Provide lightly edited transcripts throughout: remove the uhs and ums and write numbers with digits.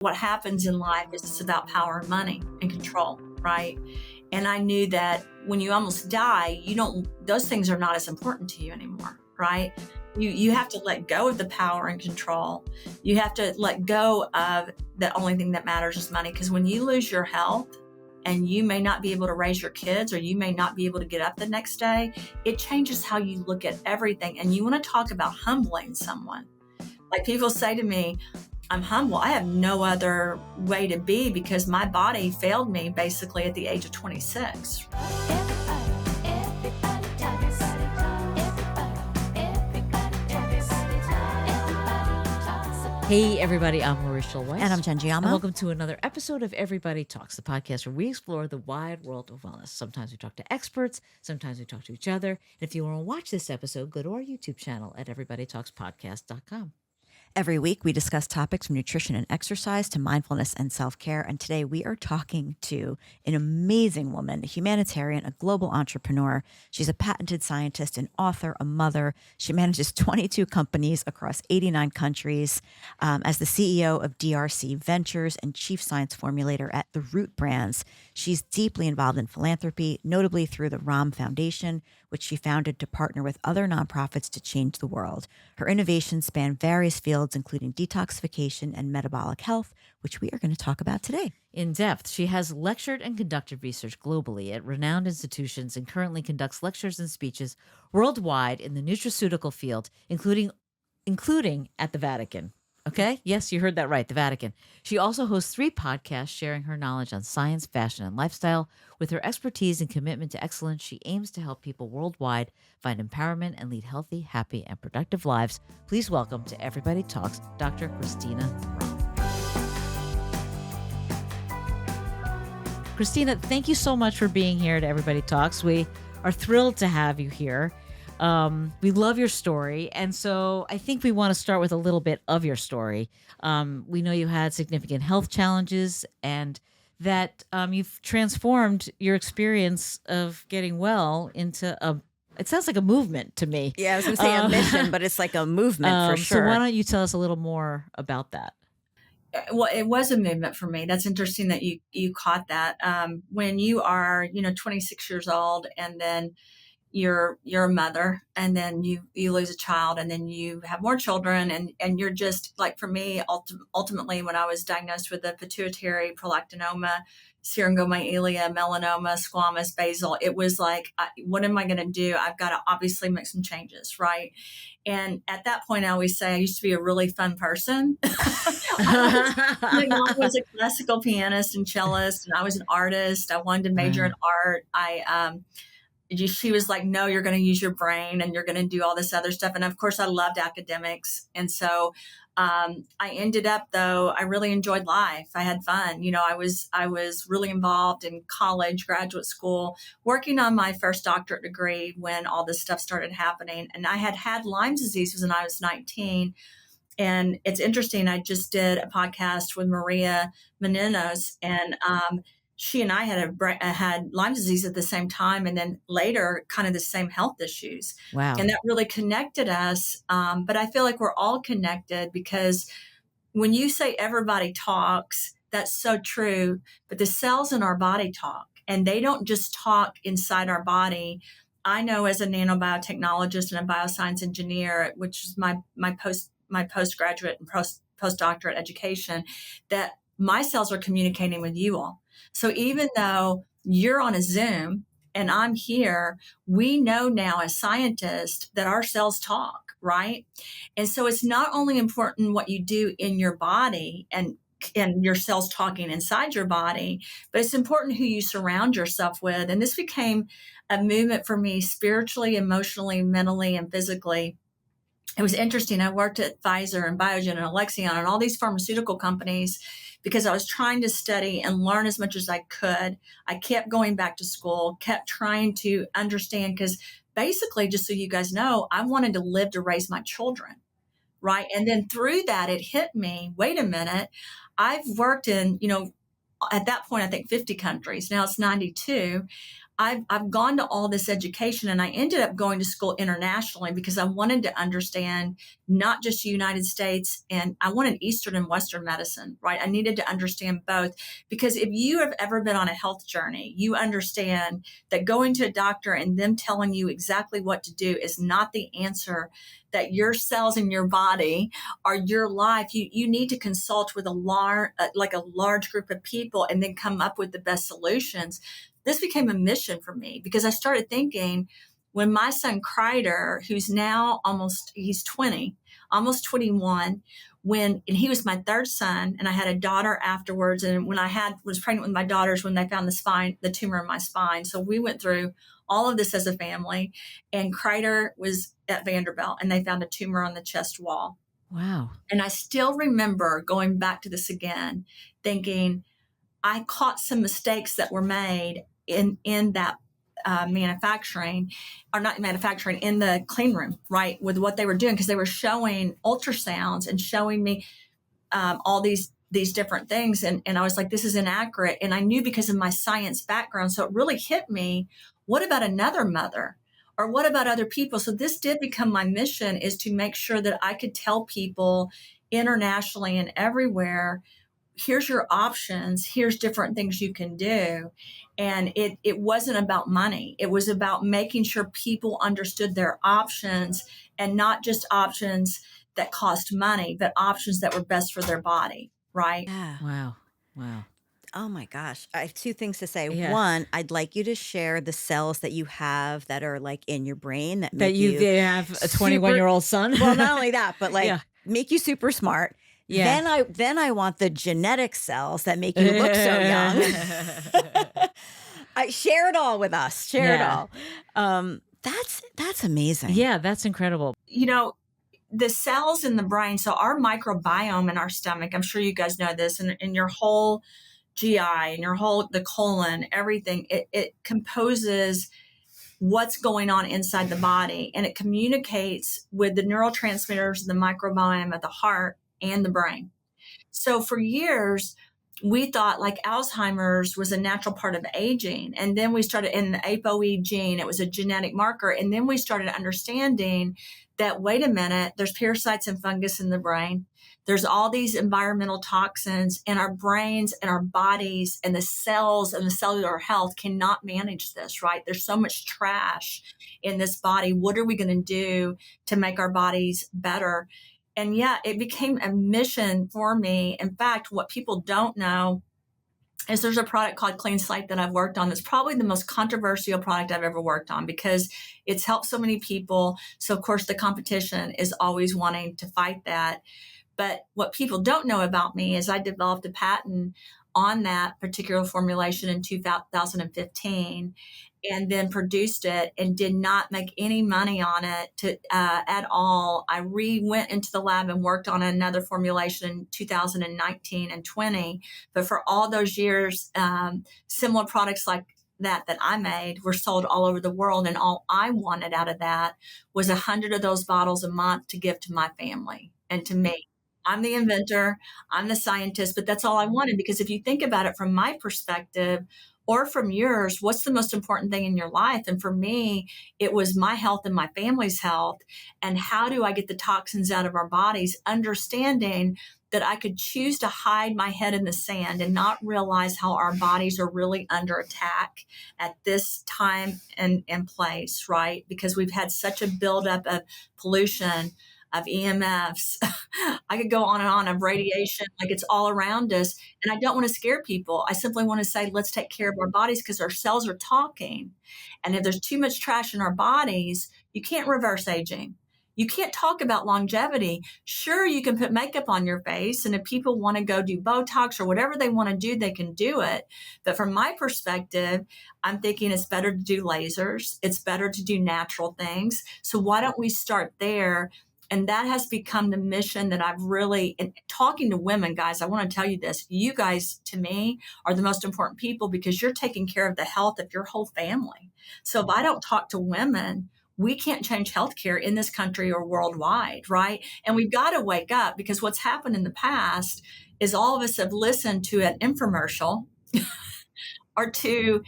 What happens in life is it's about power and money and control, right? And I knew that when you almost die, those things are not as important to you anymore, right? You have to let go of the power and control. You have to let go of the only thing that matters is money. Because when you lose your health and you may not be able to raise your kids, or you may not be able to get up the next day, it changes how you look at everything. And you want to talk about humbling someone. Like people say to me, I'm humble. I have no other way to be because my body failed me basically at the age of 26. Hey everybody, I'm Marisha Weiss. And I'm Jen Giammo. And welcome to another episode of Everybody Talks, the podcast where we explore the wide world of wellness. Sometimes we talk to experts, sometimes we talk to each other. And if you want to watch this episode, go to our YouTube channel at everybodytalkspodcast.com. Every week, we discuss topics from nutrition and exercise to mindfulness and self-care. And today we are talking to an amazing woman, a humanitarian, a global entrepreneur. She's a patented scientist, an author, a mother. She manages 22 companies across 89 countries as the CEO of DRC Ventures and chief science formulator at The Root Brands. She's deeply involved in philanthropy, notably through the Rahm Foundation, which she founded to partner with other nonprofits to change the world. Her innovations span various fields, including detoxification and metabolic health, which we are going to talk about today. In depth, she has lectured and conducted research globally at renowned institutions and currently conducts lectures and speeches worldwide in the nutraceutical field, including at the Vatican. Okay? Yes, you heard that right, the Vatican. She also hosts 3 podcasts sharing her knowledge on science, fashion, and lifestyle. With her expertise and commitment to excellence, she aims to help people worldwide find empowerment and lead healthy, happy, and productive lives. Please welcome to Everybody Talks, Dr. Christina Rahm. Christina, thank you so much for being here at Everybody Talks. We are thrilled to have you here. We love your story. And so I think we want to start with a little bit of your story. We know you had significant health challenges and that you've transformed your experience of getting well into it sounds like a movement to me. Yeah, I was going to say a mission, but it's like a movement for sure. So why don't you tell us a little more about that? Well, it was a movement for me. That's interesting that you caught that. When you are, 26 years old and then you're a mother, and then you lose a child, and then you have more children, and you're just like, for me, ultimately, when I was diagnosed with the pituitary prolactinoma, syringomyelia, melanoma, squamous, basal, it was like, what am I going to do? I've got to obviously make some changes, right? And at that point, I always say I used to be a really fun person. My mom was a classical pianist and cellist, and I was an artist. I wanted to major in art. She was like, no, you're going to use your brain and you're going to do all this other stuff. And of course, I loved academics. And so I ended up, though, I really enjoyed life. I had fun. I was really involved in college, graduate school, working on my first doctorate degree when all this stuff started happening. And I had Lyme disease when I was 19. And it's interesting. I just did a podcast with Maria Menounos, and she and I had Lyme disease at the same time, and then later kind of the same health issues. Wow. And that really connected us. But I feel like we're all connected, because when you say everybody talks, that's so true. But the cells in our body talk, and they don't just talk inside our body. I know, as a nanobiotechnologist and a bioscience engineer, which is my postgraduate and postdoctorate education, that my cells are communicating with you all. So even though you're on a Zoom and I'm here, we know now as scientists that our cells talk, right? And so it's not only important what you do in your body and your cells talking inside your body, but it's important who you surround yourself with. And this became a movement for me spiritually, emotionally, mentally, and physically. It was interesting. I worked at Pfizer and Biogen and Alexion and all these pharmaceutical companies because I was trying to study and learn as much as I could. I kept going back to school, kept trying to understand, because basically, just so you guys know, I wanted to live to raise my children, right? And then through that, it hit me, wait a minute, I've worked in, at that point, I think 50 countries. Now it's 92. I've gone to all this education, and I ended up going to school internationally because I wanted to understand not just the United States, and I wanted Eastern and Western medicine, right? I needed to understand both, because if you have ever been on a health journey, you understand that going to a doctor and them telling you exactly what to do is not the answer, that your cells in your body are your life. You need to consult with a large group of people and then come up with the best solutions. This became a mission for me because I started thinking, when my son Kreider, who's now he's 20, almost 21, and he was my third son, and I had a daughter afterwards. And when was pregnant with my daughters, when they found the tumor in my spine. So we went through all of this as a family, and Kreider was at Vanderbilt, and they found a tumor on the chest wall. Wow. And I still remember going back to this again, thinking, I caught some mistakes that were made in that manufacturing, or not manufacturing, in the clean room, right, with what they were doing, because they were showing ultrasounds and showing me all these different things, and I was like, this is inaccurate. And I knew because of my science background, so it really hit me. What about another mother? Or what about other people? So this did become my mission, is to make sure that I could tell people internationally and everywhere, here's your options, here's different things you can do. And it wasn't about money. It was about making sure people understood their options, and not just options that cost money, but options that were best for their body, right? Yeah. Wow. Wow. Oh my gosh. I have two things to say. Yeah. One, I'd like you to share the cells that you have that are like in your brain that That make you you they have a 21-year-old son. well, not only that, but like Yeah. make you super smart. Yeah. Then I want the genetic cells that make you look so young. Share it all with us. Share it Yeah. all. That's amazing. Yeah, that's incredible. The cells in the brain, so our microbiome in our stomach, I'm sure you guys know this, and in your whole GI and the colon, everything, it composes what's going on inside the body, and it communicates with the neurotransmitters, the microbiome of the heart and the brain. So for years, we thought like Alzheimer's was a natural part of aging. And then we started in the ApoE gene, it was a genetic marker. And then we started understanding that, wait a minute, there's parasites and fungus in the brain. There's all these environmental toxins, and our brains and our bodies and the cells and the cellular health cannot manage this, right? There's so much trash in this body. What are we going to do to make our bodies better? And yeah, it became a mission for me. In fact, what people don't know is there's a product called Clean Slate that I've worked on. That's probably the most controversial product I've ever worked on, because it's helped so many people. So of course the competition is always wanting to fight that. But what people don't know about me is I developed a patent on that particular formulation in 2015, and then produced it and did not make any money on it at all. I went into the lab and worked on another formulation in 2019 and 20. But for all those years, similar products like that I made were sold all over the world. And all I wanted out of that was 100 of those bottles a month to give to my family and to me. I'm the inventor, I'm the scientist, but that's all I wanted. Because if you think about it from my perspective or from yours, what's the most important thing in your life? And for me, it was my health and my family's health. And how do I get the toxins out of our bodies? Understanding that I could choose to hide my head in the sand and not realize how our bodies are really under attack at this time and place, right? Because we've had such a buildup of pollution, of EMFs. I could go on and on, of radiation, like it's all around us. And I don't want to scare people. I simply want to say, let's take care of our bodies, because our cells are talking. And if there's too much trash in our bodies, you can't reverse aging. You can't talk about longevity. Sure, you can put makeup on your face, and if people want to go do Botox or whatever they want to do, they can do it. But from my perspective, I'm thinking it's better to do lasers. It's better to do natural things. So why don't we start there? And that has become the mission that I've really, and talking to women, guys, I want to tell you this. You guys, to me, are the most important people, because you're taking care of the health of your whole family. So if I don't talk to women, we can't change healthcare in this country or worldwide, right? And we've got to wake up, because what's happened in the past is all of us have listened to an infomercial or to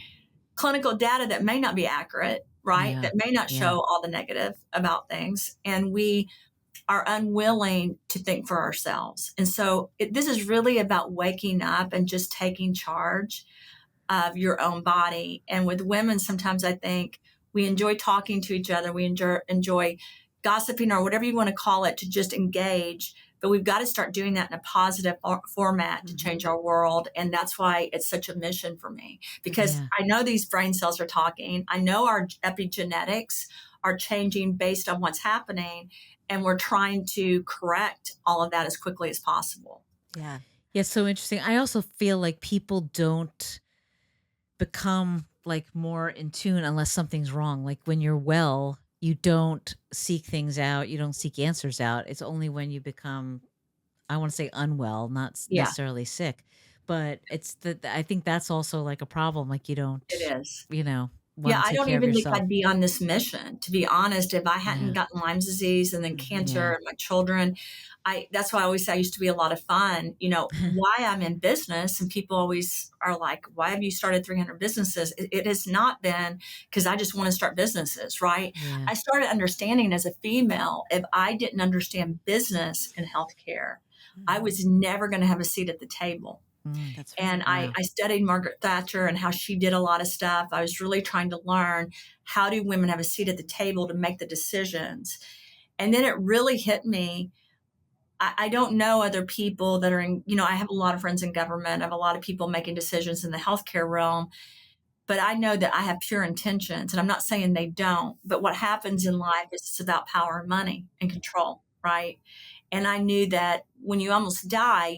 clinical data that may not be accurate, right? Yeah. That may not Yeah. show all the negative about things. And we are unwilling to think for ourselves. And so this is really about waking up and just taking charge of your own body. And with women, sometimes I think we enjoy talking to each other. We enjoy gossiping or whatever you want to call it to just engage. But we've got to start doing that in a positive format to change our world. And that's why it's such a mission for me, because Yeah. I know these brain cells are talking. I know our epigenetics are changing based on what's happening. And we're trying to correct all of that as quickly as possible. Yeah. Yeah, it's so interesting. I also feel like people don't become like more in tune unless something's wrong. Like when you're well, you don't seek things out, you don't seek answers out. It's only when you become, I want to say unwell, not Yeah, necessarily sick, but it's that I think that's also like a problem. Like you it don't, is. want Yeah, to I take don't care of even think yourself. I'd be on this mission, to be honest, if I hadn't Yeah. gotten Lyme's disease and then cancer Yeah. and my children. That's why I always say I used to be a lot of fun. Why I'm in business, and people always are like, why have you started 300 businesses? It has not been because I just want to start businesses, right? Yeah. I started understanding as a female, if I didn't understand business in healthcare, I was never going to have a seat at the table. Mm. That's right. And Wow. I studied Margaret Thatcher and how she did a lot of stuff. I was really trying to learn, how do women have a seat at the table to make the decisions? And then it really hit me. I don't know other people that are in, I have a lot of friends in government. I have a lot of people making decisions in the healthcare realm, but I know that I have pure intentions, and I'm not saying they don't. But what happens in life is it's about power and money and control, right? And I knew that when you almost die,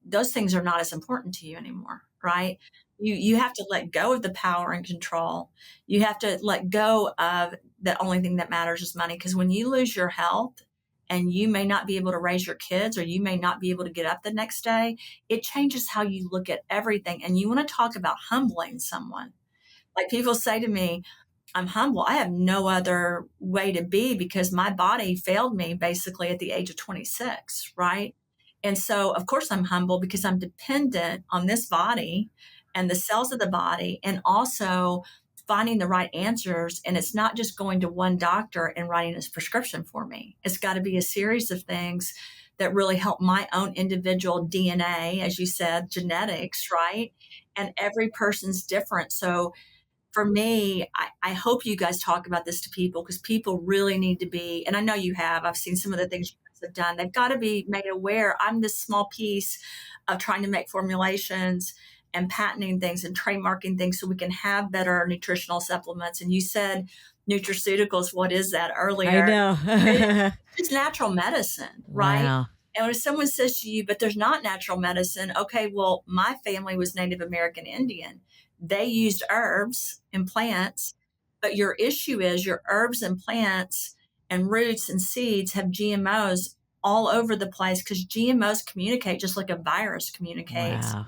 those things are not as important to you anymore, right? You have to let go of the power and control. You have to let go of the only thing that matters is money. Because when you lose your health and you may not be able to raise your kids, or you may not be able to get up the next day, it changes how you look at everything. And you want to talk about humbling someone. Like people say to me, I'm humble. I have no other way to be because my body failed me basically at the age of 26, right? And so, of course, I'm humble because I'm dependent on this body and the cells of the body, and also finding the right answers. And it's not just going to one doctor and writing his prescription for me. It's got to be a series of things that really help my own individual DNA, as you said, genetics, right? And every person's different. So, for me, I hope you guys talk about this to people, because people really need to be, and I know you have, I've seen some of the things you guys have done. They've got to be made aware. I'm this small piece of trying to make formulations and patenting things and trademarking things so we can have better nutritional supplements. And you said nutraceuticals. What is that I earlier? know. It's natural medicine, right? Wow. And when someone says to you, but there's not natural medicine, okay, well, my family was Native American Indian. They used herbs and plants, but your issue is your herbs and plants and roots and seeds have GMOs all over the place, because GMOs communicate just like a virus communicates. Wow.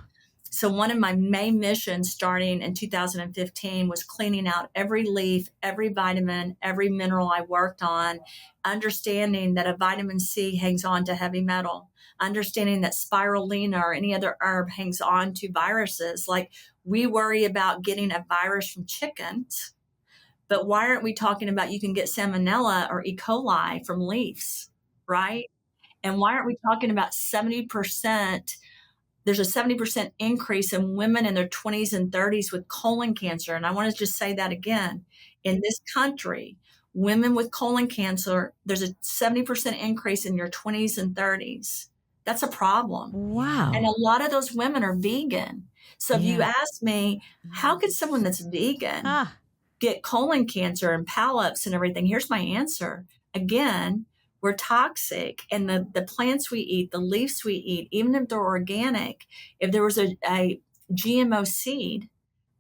So one of my main missions starting in 2015 was cleaning out every leaf, every vitamin, every mineral I worked on, understanding that a vitamin C hangs on to heavy metal, understanding that spirulina or any other herb hangs on to viruses. Like, we worry about getting a virus from chickens, but why aren't we talking about you can get salmonella or E. coli from leaves, right? And why aren't we talking about 70%? There's a 70% increase in women in their 20s and 30s with colon cancer. And I want to just say that again. In this country, women with colon cancer, there's a 70% increase in your 20s and 30s. That's a problem. And a Wow. lot of those women are vegan. So if you Yeah. ask me, how could someone that's vegan Ah. get colon cancer and polyps and everything? Here's my answer. Again, we're toxic. And the plants we eat, the leaves we eat, even if they're organic, if there was a GMO seed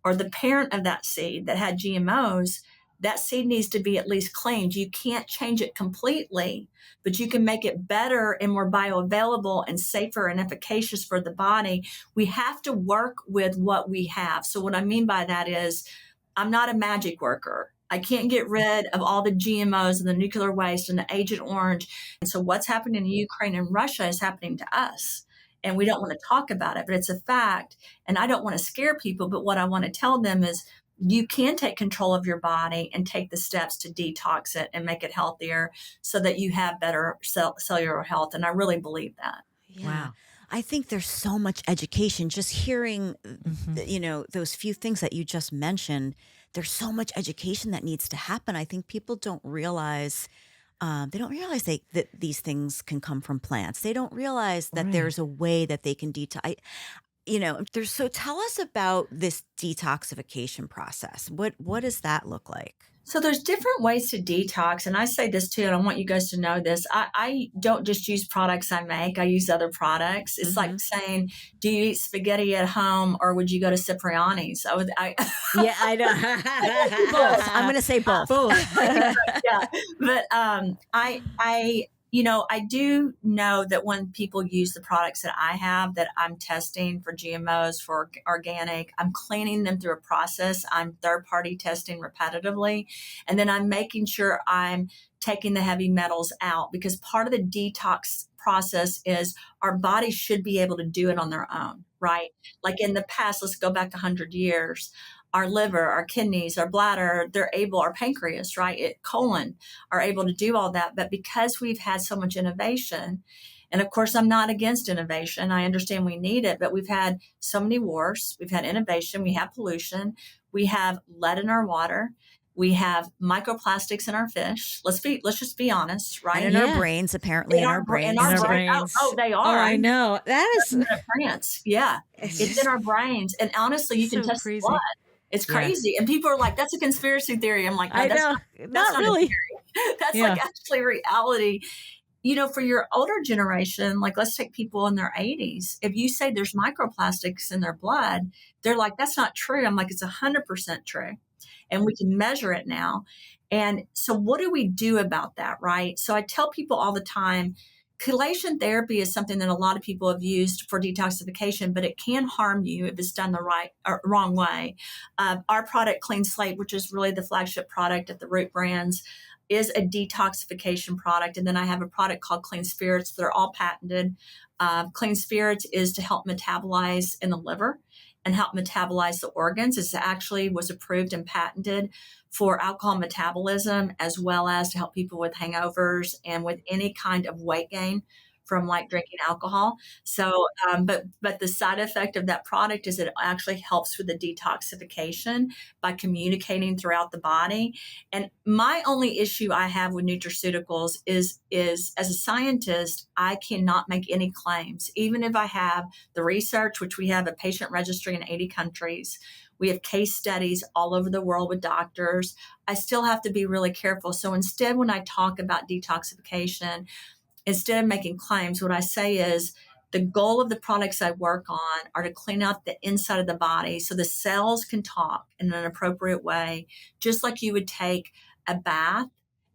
or the parent of that seed that had GMOs, that seed needs to be at least cleaned. You can't change it completely, but you can make it better and more bioavailable and safer and efficacious for the body. We have to work with what we have. So what I mean by that is, I'm not a magic worker. I can't get rid of all the GMOs and the nuclear waste and the Agent Orange. And so what's happening in Ukraine and Russia is happening to us. And we don't want to talk about it, but it's a fact. And I don't want to scare people, but what I want to tell them is you can take control of your body and take the steps to detox it and make it healthier so that you have better cellular health. And I really believe that. Yeah. Wow. I think there's so much education just hearing, Mhm. those few things that you just mentioned. There's so much education that needs to happen. I think people don't realize that these things can come from plants. They don't realize that Right. there's a way that they can detox. So tell us about this detoxification process. What does that look like? So there's different ways to detox. And I say this too, and I want you guys to know this. I don't just use products I make, I use other products. It's like Mm-hmm. saying, do you eat spaghetti at home or would you go to Cipriani's? Yeah, I know. Both. I'm going to say both. Both. Yeah. But I do know that when people use the products that I have, that I'm testing for GMOs, for organic, I'm cleaning them through a process. I'm third party testing repetitively. And then I'm making sure I'm taking the heavy metals out, because part of the detox process is our bodies should be able to do it on their own, right? Like in the past, let's go back 100 years. Our liver, our kidneys, our bladder, our pancreas, right? Colon are able to do all that. But because we've had so much innovation, and of course, I'm not against innovation. I understand we need it, but we've had so many wars. We've had innovation. We have pollution. We have lead in our water. We have microplastics in our fish. Let's just be honest, And right? in our brains, apparently, in our brains. In In our our brain. brains. They Oh, are. I know. That is In France. Yeah. It's It's in just our brains. And honestly, you can so test the blood. crazy. It's Yeah. crazy. And people are like, that's a conspiracy theory. I'm like, no, I know. that's Not not a really. theory. That's Yeah. like actually reality. For your older generation, like let's take people in their 80s. If you say there's microplastics in their blood, they're like, that's not true. I'm like, it's 100% true. And we can measure it now. And so what do we do about that, right? So I tell people all the time, chelation therapy is something that a lot of people have used for detoxification, but it can harm you if it's done the right or wrong way. Our product, Clean Slate, which is really the flagship product at the Root Brands, is a detoxification product. And then I have a product called Clean Spirits. They're all patented. Clean Spirits is to help metabolize in the liver and help metabolize the organs. It actually was approved and patented for alcohol metabolism, as well as to help people with hangovers and with any kind of weight gain from like drinking alcohol. So, but the side effect of that product is it actually helps with the detoxification by communicating throughout the body. And my only issue I have with nutraceuticals is as a scientist, I cannot make any claims, even if I have the research, which we have a patient registry in 80 countries. We have case studies all over the world with doctors. I still have to be really careful. So instead, when I talk about detoxification, instead of making claims, what I say is the goal of the products I work on are to clean out the inside of the body so the cells can talk in an appropriate way, just like you would take a bath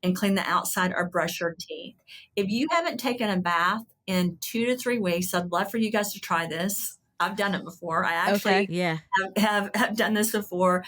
and clean the outside or brush your teeth. If you haven't taken a bath in 2 to 3 weeks, I'd love for you guys to try this. I've done it before. I actually Yeah. have done this before.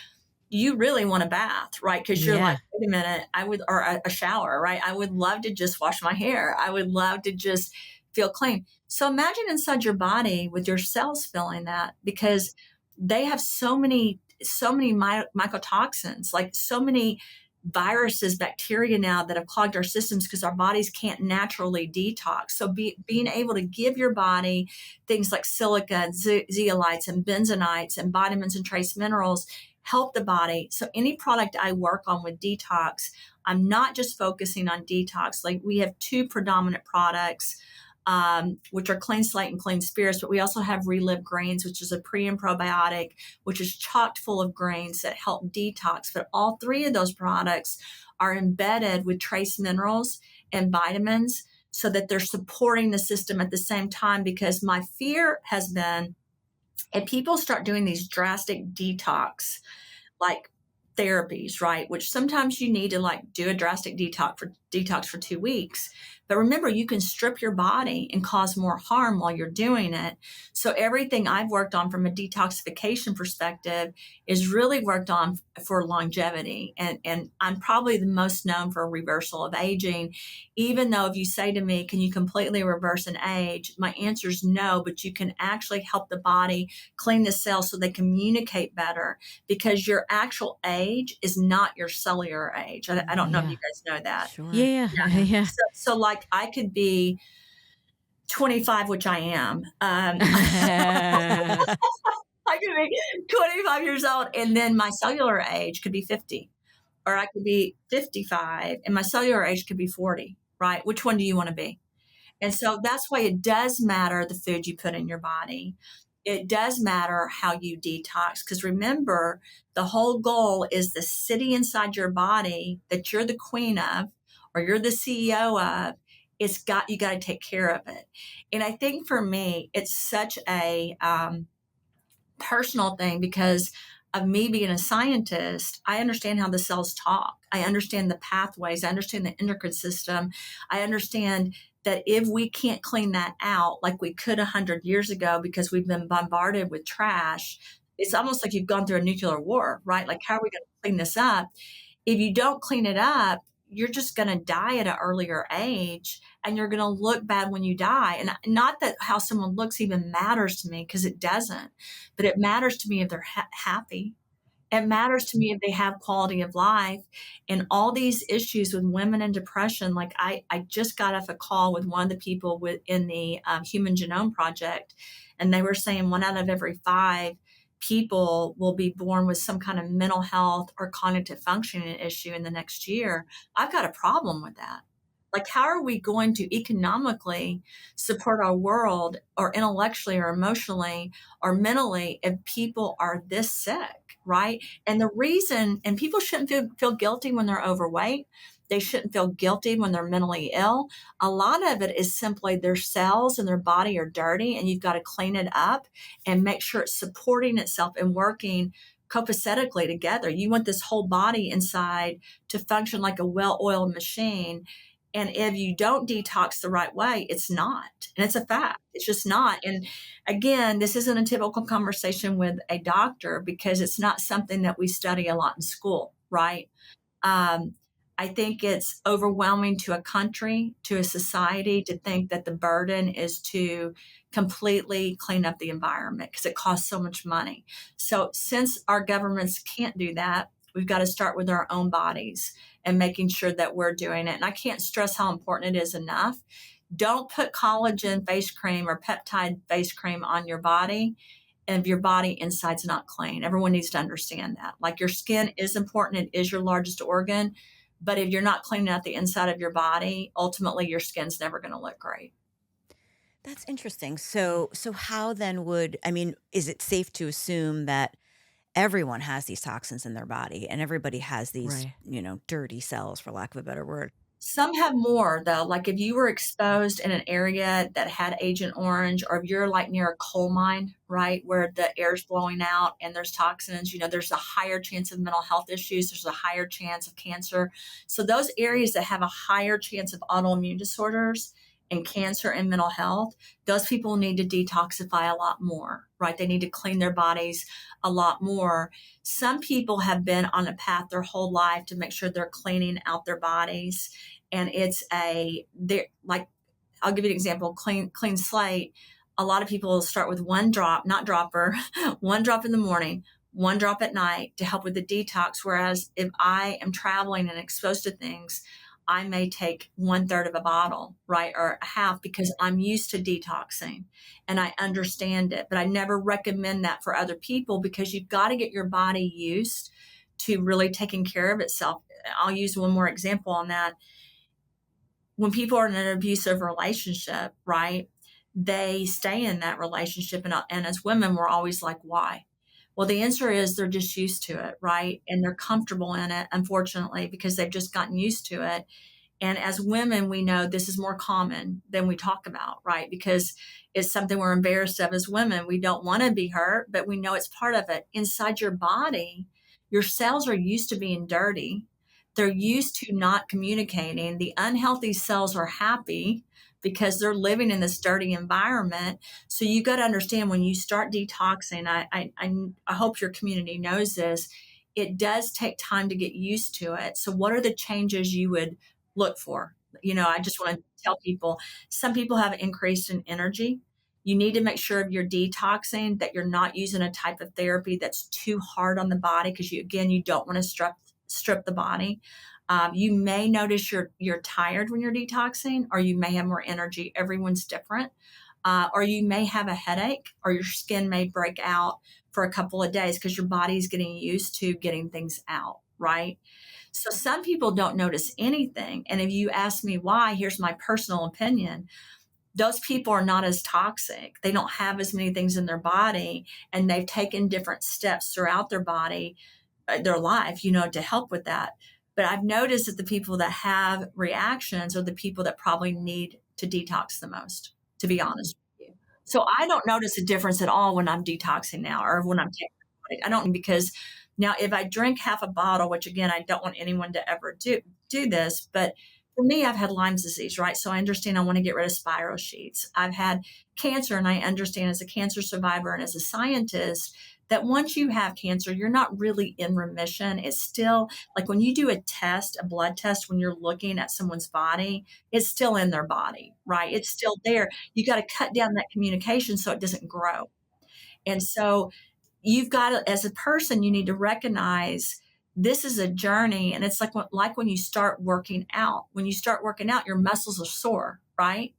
You really want a bath, right? Because you're like, Yeah. wait a minute, or a shower, right? I would love to just wash my hair. I would love to just feel clean. So imagine inside your body with your cells feeling that, because they have so many mycotoxins, like so many viruses, bacteria now that have clogged our systems because our bodies can't naturally detox. So being able to give your body things like silica and zeolites and benzenites and vitamins and trace minerals help the body. So any product I work on with detox, I'm not just focusing on detox. Like we have two predominant products, which are Clean Slate and Clean Spirits, but we also have Relive Greens, which is a pre and probiotic, which is chocked full of grains that help detox. But all three of those products are embedded with trace minerals and vitamins so that they're supporting the system at the same time. Because my fear has been, if people start doing these drastic detox like therapies, right? Which sometimes you need to like do a drastic detox detox for 2 weeks. But remember, you can strip your body and cause more harm while you're doing it. So everything I've worked on from a detoxification perspective is really worked on for longevity. And I'm probably the most known for reversal of aging, even though if you say to me, can you completely reverse an age? My answer is no, but you can actually help the body clean the cells so they communicate better, because your actual age is not your cellular age. I don't know if you Yeah. guys know that. Sure. Yeah. Yeah. Yeah. Yeah. So like I could be 25, which I am. I could be 25 years old, and then my cellular age could be 50, or I could be 55 and my cellular age could be 40, right? Which one do you want to be? And so that's why it does matter the food you put in your body. It does matter how you detox, because remember, the whole goal is the city inside your body that you're the queen of, or you're the CEO of. You got to take care of it. And I think for me, it's such a personal thing because of me being a scientist. I understand how the cells talk. I understand the pathways. I understand the endocrine system. I understand that if we can't clean that out like we could 100 years ago because we've been bombarded with trash, it's almost like you've gone through a nuclear war, right? Like, how are we going to clean this up? If you don't clean it up, you're just going to die at an earlier age, and you're going to look bad when you die. And not that how someone looks even matters to me, because it doesn't, but it matters to me if they're happy. It matters to me if they have quality of life. And all these issues with women and depression, like I just got off a call with one of the people in the Human Genome Project, and they were saying 1 out of every 5 people will be born with some kind of mental health or cognitive functioning issue in the next year. I've got a problem with that. Like, how are we going to economically support our world, or intellectually or emotionally or mentally, if people are this sick, right? And the reason, and people shouldn't feel guilty when they're overweight. They shouldn't feel guilty when they're mentally ill. A lot of it is simply their cells and their body are dirty, and you've got to clean it up and make sure it's supporting itself and working copacetically together. You want this whole body inside to function like a well-oiled machine. And if you don't detox the right way, it's not. And it's a fact. It's just not. And again, this isn't a typical conversation with a doctor, because it's not something that we study a lot in school, right? Um, I think it's overwhelming to a country, to a society, to think that the burden is to completely clean up the environment, because it costs so much money. So since our governments can't do that, we've got to start with our own bodies and making sure that we're doing it. And I can't stress how important it is enough. Don't put collagen face cream or peptide face cream on your body and if your body inside's not clean. Everyone needs to understand that. Like, your skin is important. It is your largest organ. But if you're not cleaning out the inside of your body, ultimately your skin's never going to look great. That's interesting. So how then would, I mean, is it safe to assume that everyone has these toxins in their body and everybody has these, Right. dirty cells, for lack of a better word? Some have more, though. Like, if you were exposed in an area that had Agent Orange, or if you're like near a coal mine, right, where the air's blowing out and there's toxins, there's a higher chance of mental health issues. There's a higher chance of cancer. So those areas that have a higher chance of autoimmune disorders and cancer and mental health, those people need to detoxify a lot more, right? They need to clean their bodies a lot more. Some people have been on a path their whole life to make sure they're cleaning out their bodies. And they're like, I'll give you an example, clean slate. A lot of people will start with one drop, not dropper, one drop in the morning, one drop at night to help with the detox. Whereas if I am traveling and exposed to things, I may take 1/3 of a bottle, right? Or a half, because I'm used to detoxing and I understand it. But I never recommend that for other people, because you've got to get your body used to really taking care of itself. I'll use one more example on that. When people are in an abusive relationship, right, they stay in that relationship. And as women, we're always like, why? Well, the answer is they're just used to it, right? And they're comfortable in it, unfortunately, because they've just gotten used to it. And as women, we know this is more common than we talk about, right? Because it's something we're embarrassed of as women. We don't want to be hurt, but we know it's part of it. Inside your body, your cells are used to being dirty. they're used to not communicating. The unhealthy cells are happy because they're living in this dirty environment. So you got to understand, when you start detoxing, I hope your community knows this, it does take time to get used to it. So what are the changes you would look for? I just want to tell people, some people have increased in energy. You need to make sure if you're detoxing that you're not using a type of therapy that's too hard on the body, because you don't want to strip the body. You may notice you're tired when you're detoxing, or you may have more energy. Everyone's different. Or you may have a headache, or your skin may break out for a couple of days because your body's getting used to getting things out, right? So some people don't notice anything. And if you ask me why, here's my personal opinion. Those people are not as toxic. They don't have as many things in their body, and they've taken different steps throughout their body, their life, to help with that. But I've noticed that the people that have reactions are the people that probably need to detox the most, to be honest with you. So I don't notice a difference at all when I'm detoxing now, or when I'm taking it. I don't, because now if I drink half a bottle, which again, I don't want anyone to ever do this, but for me, I've had Lyme disease, right? So I understand I want to get rid of spiral sheets. I've had cancer, and I understand as a cancer survivor and as a scientist that once you have cancer, you're not really in remission. It's still like when you do a blood test, when you're looking at someone's body, it's still in their body, right? It's still there. You got to cut down that communication so it doesn't grow. And so you've got to, as a person, you need to recognize this is a journey. And it's like when you start working out. When you start working out, your muscles are sore, right?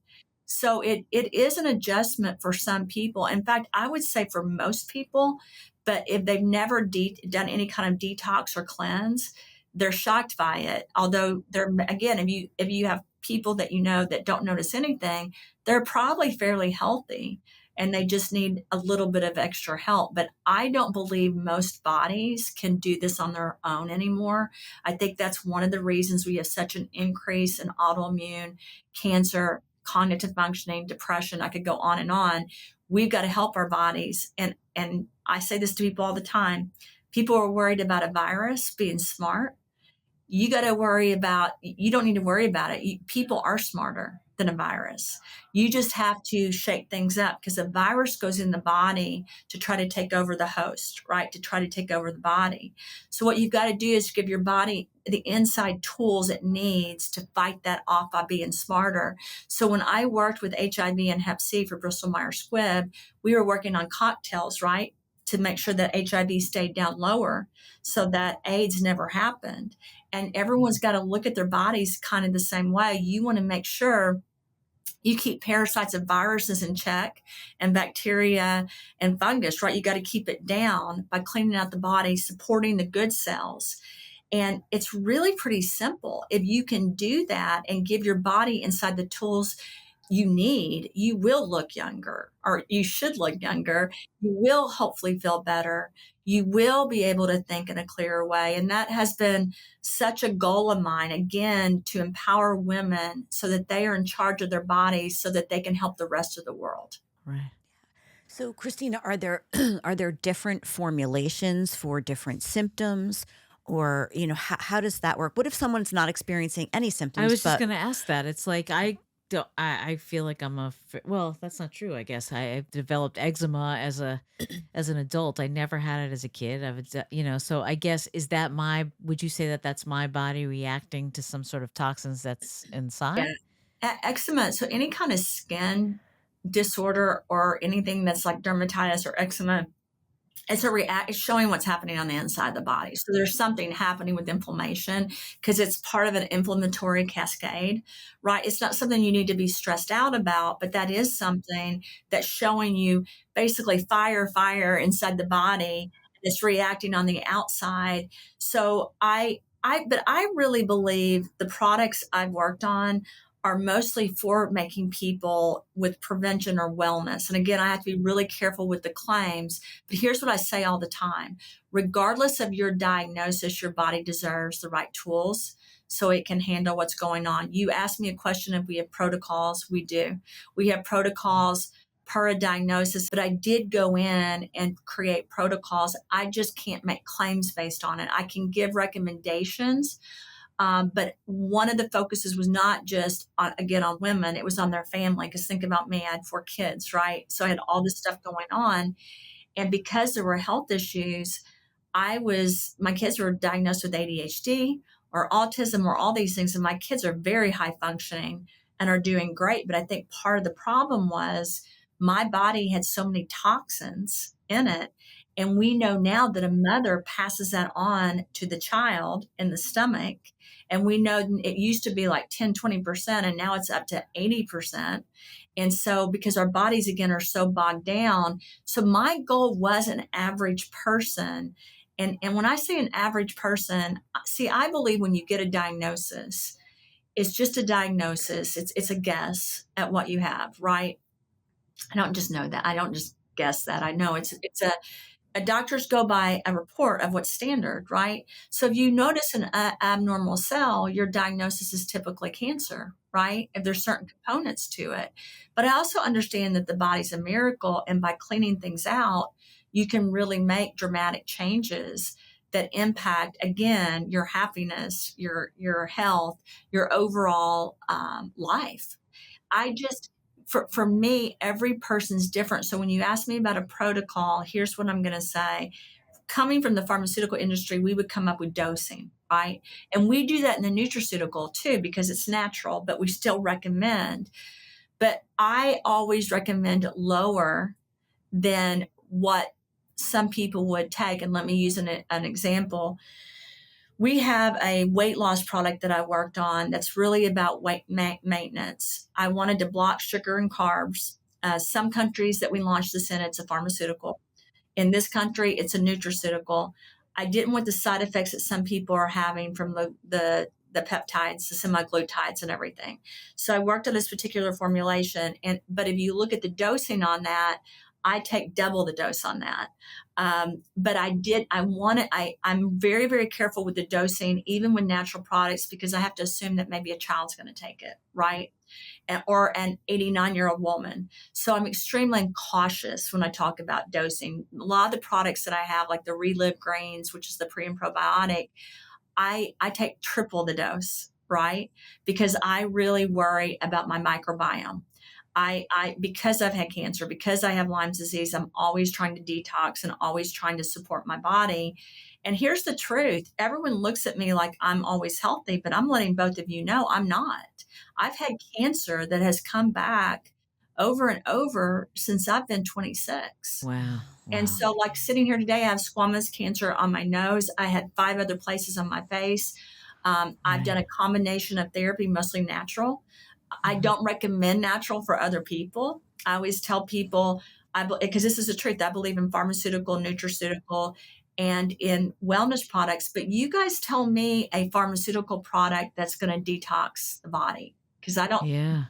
So it is an adjustment for some people. In fact, I would say for most people, but if they've never done any kind of detox or cleanse, they're shocked by it. Although they're, again, if you have people that that don't notice anything, they're probably fairly healthy, and they just need a little bit of extra help. But I don't believe most bodies can do this on their own anymore. I think that's one of the reasons we have such an increase in autoimmune cancer, cognitive functioning, depression. I could go on and on. We've got to help our bodies. And I say this to people all the time. People are worried about a virus being smart. You got to worry about, you don't need to worry about it. People are smarter than a virus. You just have to shake things up, because a virus goes in the body to try to take over the host, right? To try to take over the body. So what you've got to do is give your body the inside tools it needs to fight that off by being smarter. So when I worked with HIV and Hep C for Bristol Myers Squibb, we were working on cocktails, right? To make sure that HIV stayed down lower so that AIDS never happened. And everyone's got to look at their bodies kind of the same way. You want to make sure you keep parasites and viruses in check, and bacteria and fungus, right? You got to keep it down by cleaning out the body, supporting the good cells. And it's really pretty simple. If you can do that and give your body inside the tools you need, you will look younger, or you should look younger. You will hopefully feel better. You will be able to think in a clearer way. And that has been such a goal of mine, again, to empower women so that they are in charge of their bodies so that they can help the rest of the world. Right. So, Christina, are there are there different formulations for different symptoms, or how does that work? What if someone's not experiencing any I symptoms, was just but going to ask that. It's like I feel like well, that's not true. I guess I've developed eczema as an adult. I never had it as a kid. So I guess would you say that that's my body reacting to some sort of toxins that's inside? Yeah. Eczema, so any kind of skin disorder or anything that's like dermatitis or eczema, it's showing what's happening on the inside of the body. So there's something happening with inflammation because it's part of an inflammatory cascade, right? It's not something you need to be stressed out about, but that is something that's showing you basically fire inside the body. It's reacting on the outside. So but I really believe the products I've worked on are mostly for making people with prevention or wellness. And again, I have to be really careful with the claims, but here's what I say all the time. Regardless of your diagnosis, your body deserves the right tools so it can handle what's going on. You asked me a question if we have protocols. We do. We have protocols per a diagnosis, but I did go in and create protocols. I just can't make claims based on it. I can give recommendations But one of the focuses was not just on, again, on women, it was on their family. Because think about me, I had 4 kids, right? So I had all this stuff going on. And because there were health issues, my kids were diagnosed with ADHD or autism or all these things. And my kids are very high functioning and are doing great. But I think part of the problem was my body had so many toxins in it. And we know now that a mother passes that on to the child in the stomach. And we know it used to be like 10, 20%, and now it's up to 80%. And so, because our bodies, again, are so bogged down. So my goal was an average person. And when I say an average person, see, I believe when you get a diagnosis, it's just a diagnosis. It's a guess at what you have, right? I don't just know that. I don't just guess that. I know it's a doctors go by a report of what's standard, right? So if you notice an abnormal cell, your diagnosis is typically cancer, right? If there's certain components to it. But I also understand that the body's a miracle, and by cleaning things out, you can really make dramatic changes that impact, again, your happiness, your health, your overall life. I just, for me, every person's different. So when you ask me about a protocol, here's what I'm going to say. Coming from the pharmaceutical industry, we would come up with dosing, right? And we do that in the nutraceutical too, because it's natural, but we still recommend. But I always recommend lower than what some people would take. And let me use an example. We have a weight loss product that I worked on that's really about weight maintenance. I wanted to block sugar and carbs. Some countries that we launched this in, it's a pharmaceutical. In this country, it's a nutraceutical. I didn't want the side effects that some people are having from the peptides, the semaglutides and everything. So I worked on this particular formulation. But if you look at the dosing on that, I take double the dose on that. But I'm very, very careful with the dosing, even with natural products, because I have to assume that maybe a child's going to take it, right? Or an 89-year-old woman. So I'm extremely cautious when I talk about dosing. A lot of the products that I have, like the Relive grains, which is the pre and probiotic, I take triple the dose, right? Because I really worry about my microbiome. Because I've had cancer, because I have Lyme disease, I'm always trying to detox and always trying to support my body. And here's the truth. Everyone looks at me like I'm always healthy, but I'm letting both of you know I'm not. I've had cancer that has come back over and over since I've been 26. Wow. And so, like, sitting here today, I have squamous cancer on my nose. I had 5 other places on my face. I've done a combination of therapy, mostly natural. I don't recommend natural for other people. I always tell people, because this is the truth, I believe in pharmaceutical, nutraceutical, and in wellness products. But you guys tell me a pharmaceutical product that's going to detox the body, because I don't Yeah.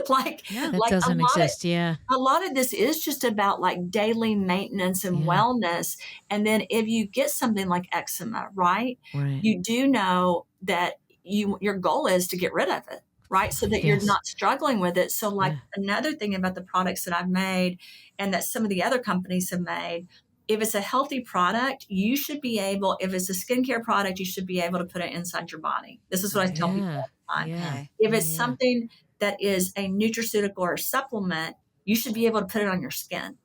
like Yeah. That like doesn't exist. Yeah. a lot of this is just about like daily maintenance and Yeah. wellness. And then if you get something like eczema, right, Right. you do know that your goal is to get rid of it, right? So that you're Yes. not struggling with it. So like Yeah. another thing about the products that I've made and that some of the other companies have made, if it's a healthy product, you should be able, if it's a skincare product, you should be able to put it inside your body. This is what I tell people Yeah. all the time. Yeah. Okay. If Yeah. it's something that is a nutraceutical or a supplement, you should be able to put it on your skin.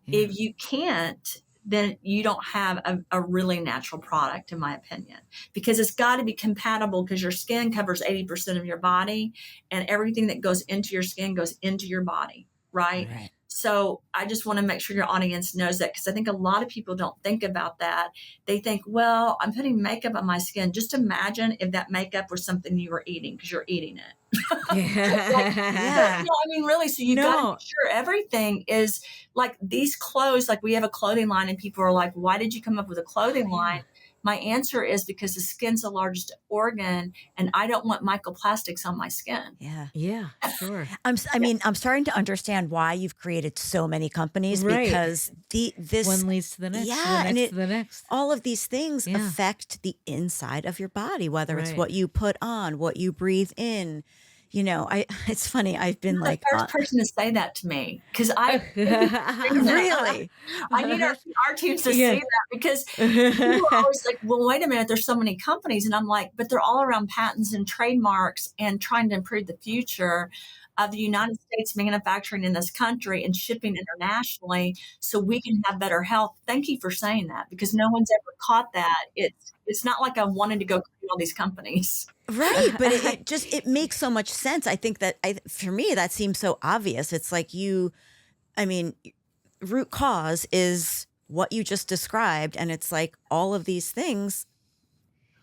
Yeah. If you can't, then you don't have a really natural product, in my opinion, because it's got to be compatible, because your skin covers 80% of your body, and everything that goes into your skin goes into your body, right? Right. So I just want to make sure your audience knows that, because I think a lot of people don't think about that. They think, well, I'm putting makeup on my skin. Just imagine if that makeup was something you were eating, because you're eating it. Like, Yeah. I mean, really, so you got to No. make sure everything is like these clothes. Like, we have a clothing line, and people are like, why did you come up with a clothing line? My answer is because the skin's the largest organ, and I don't want microplastics on my skin. Yeah. Yeah. Sure. I'm starting to understand why you've created so many companies, Right. because this One leads to the next. yeah, The and next to the next. all of these things Yeah. affect the inside of your body, whether it's Right. what you put on, what you breathe in. it's funny. I've been You're the like, first person to say that to me, because I need to see that. really? I need our PR teams to see Yeah. that, because people are always like, well, wait a minute, there's so many companies. And I'm like, but they're all around patents and trademarks and trying to improve the future of the United States manufacturing in this country and shipping internationally so we can have better health. Thank you for saying that, because no one's ever caught that. It's not like I wanted to go create all these companies. Right. But it makes so much sense. I think that for me, that seems so obvious. It's like I mean, root cause is what you just described. And it's like all of these things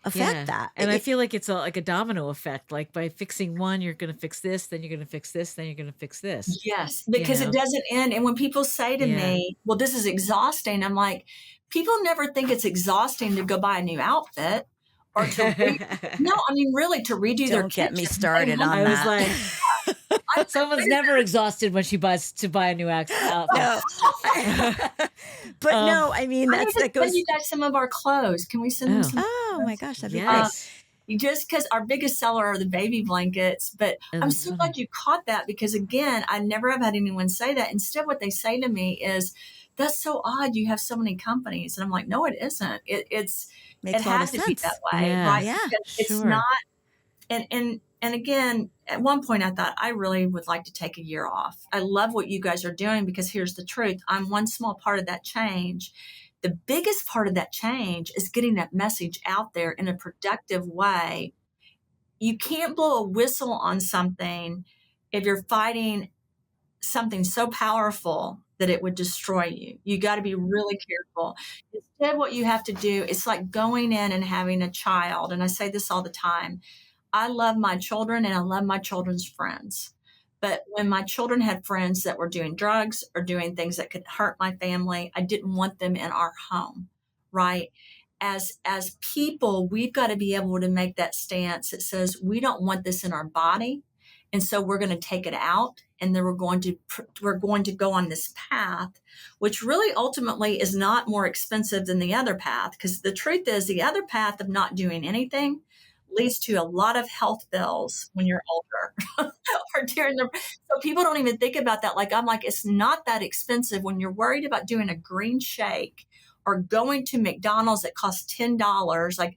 affect that. And I feel like it's like a domino effect. Like by fixing one, you're going to fix this, then you're going to fix this, then you're going to fix this. Yes, because it doesn't end. And when people say to me, well, this is exhausting, I'm like, people never think it's exhausting to go buy a new outfit or no, I mean, really, to redo their Don't get me kitchen. started on I was that. like, someone's never exhaused when she buys to buy a new outfit. No. But no, I mean, I need to that goes. send you guys some of our clothes. Can we send them some? Oh my gosh, that'd be Yes. Just because our biggest seller are the baby blankets. But I'm so glad you caught that, because again, I never have had anyone say that. Instead, what they say to me is, that's so odd, you have so many companies. And I'm like, no, it isn't. It Makes a lot has of to be sense. that way, Yeah. right? Yeah, Because it's sure. not. And again, at one point I thought I really would like to take a year off. I love what you guys are doing, because here's the truth. I'm one small part of that change. The biggest part of that change is getting that message out there in a productive way. You can't blow a whistle on something if you're fighting something so powerful that it would destroy you. You got to be really careful. Instead, what you have to do is like going in and having a child. And I say this all the time. I love my children and I love my children's friends. But when my children had friends that were doing drugs or doing things that could hurt my family, I didn't want them in our home, right? As people, we've got to be able to make that stance that says we don't want this in our body, and so we're going to take it out, and then we're going to go on this path, which really ultimately is not more expensive than the other path, because the truth is the other path of not doing anything leads to a lot of health bills when you're older or during the, so people don't even think about that. Like, I'm like, it's not that expensive when you're worried about doing a green shake or going to McDonald's that costs $10. Like,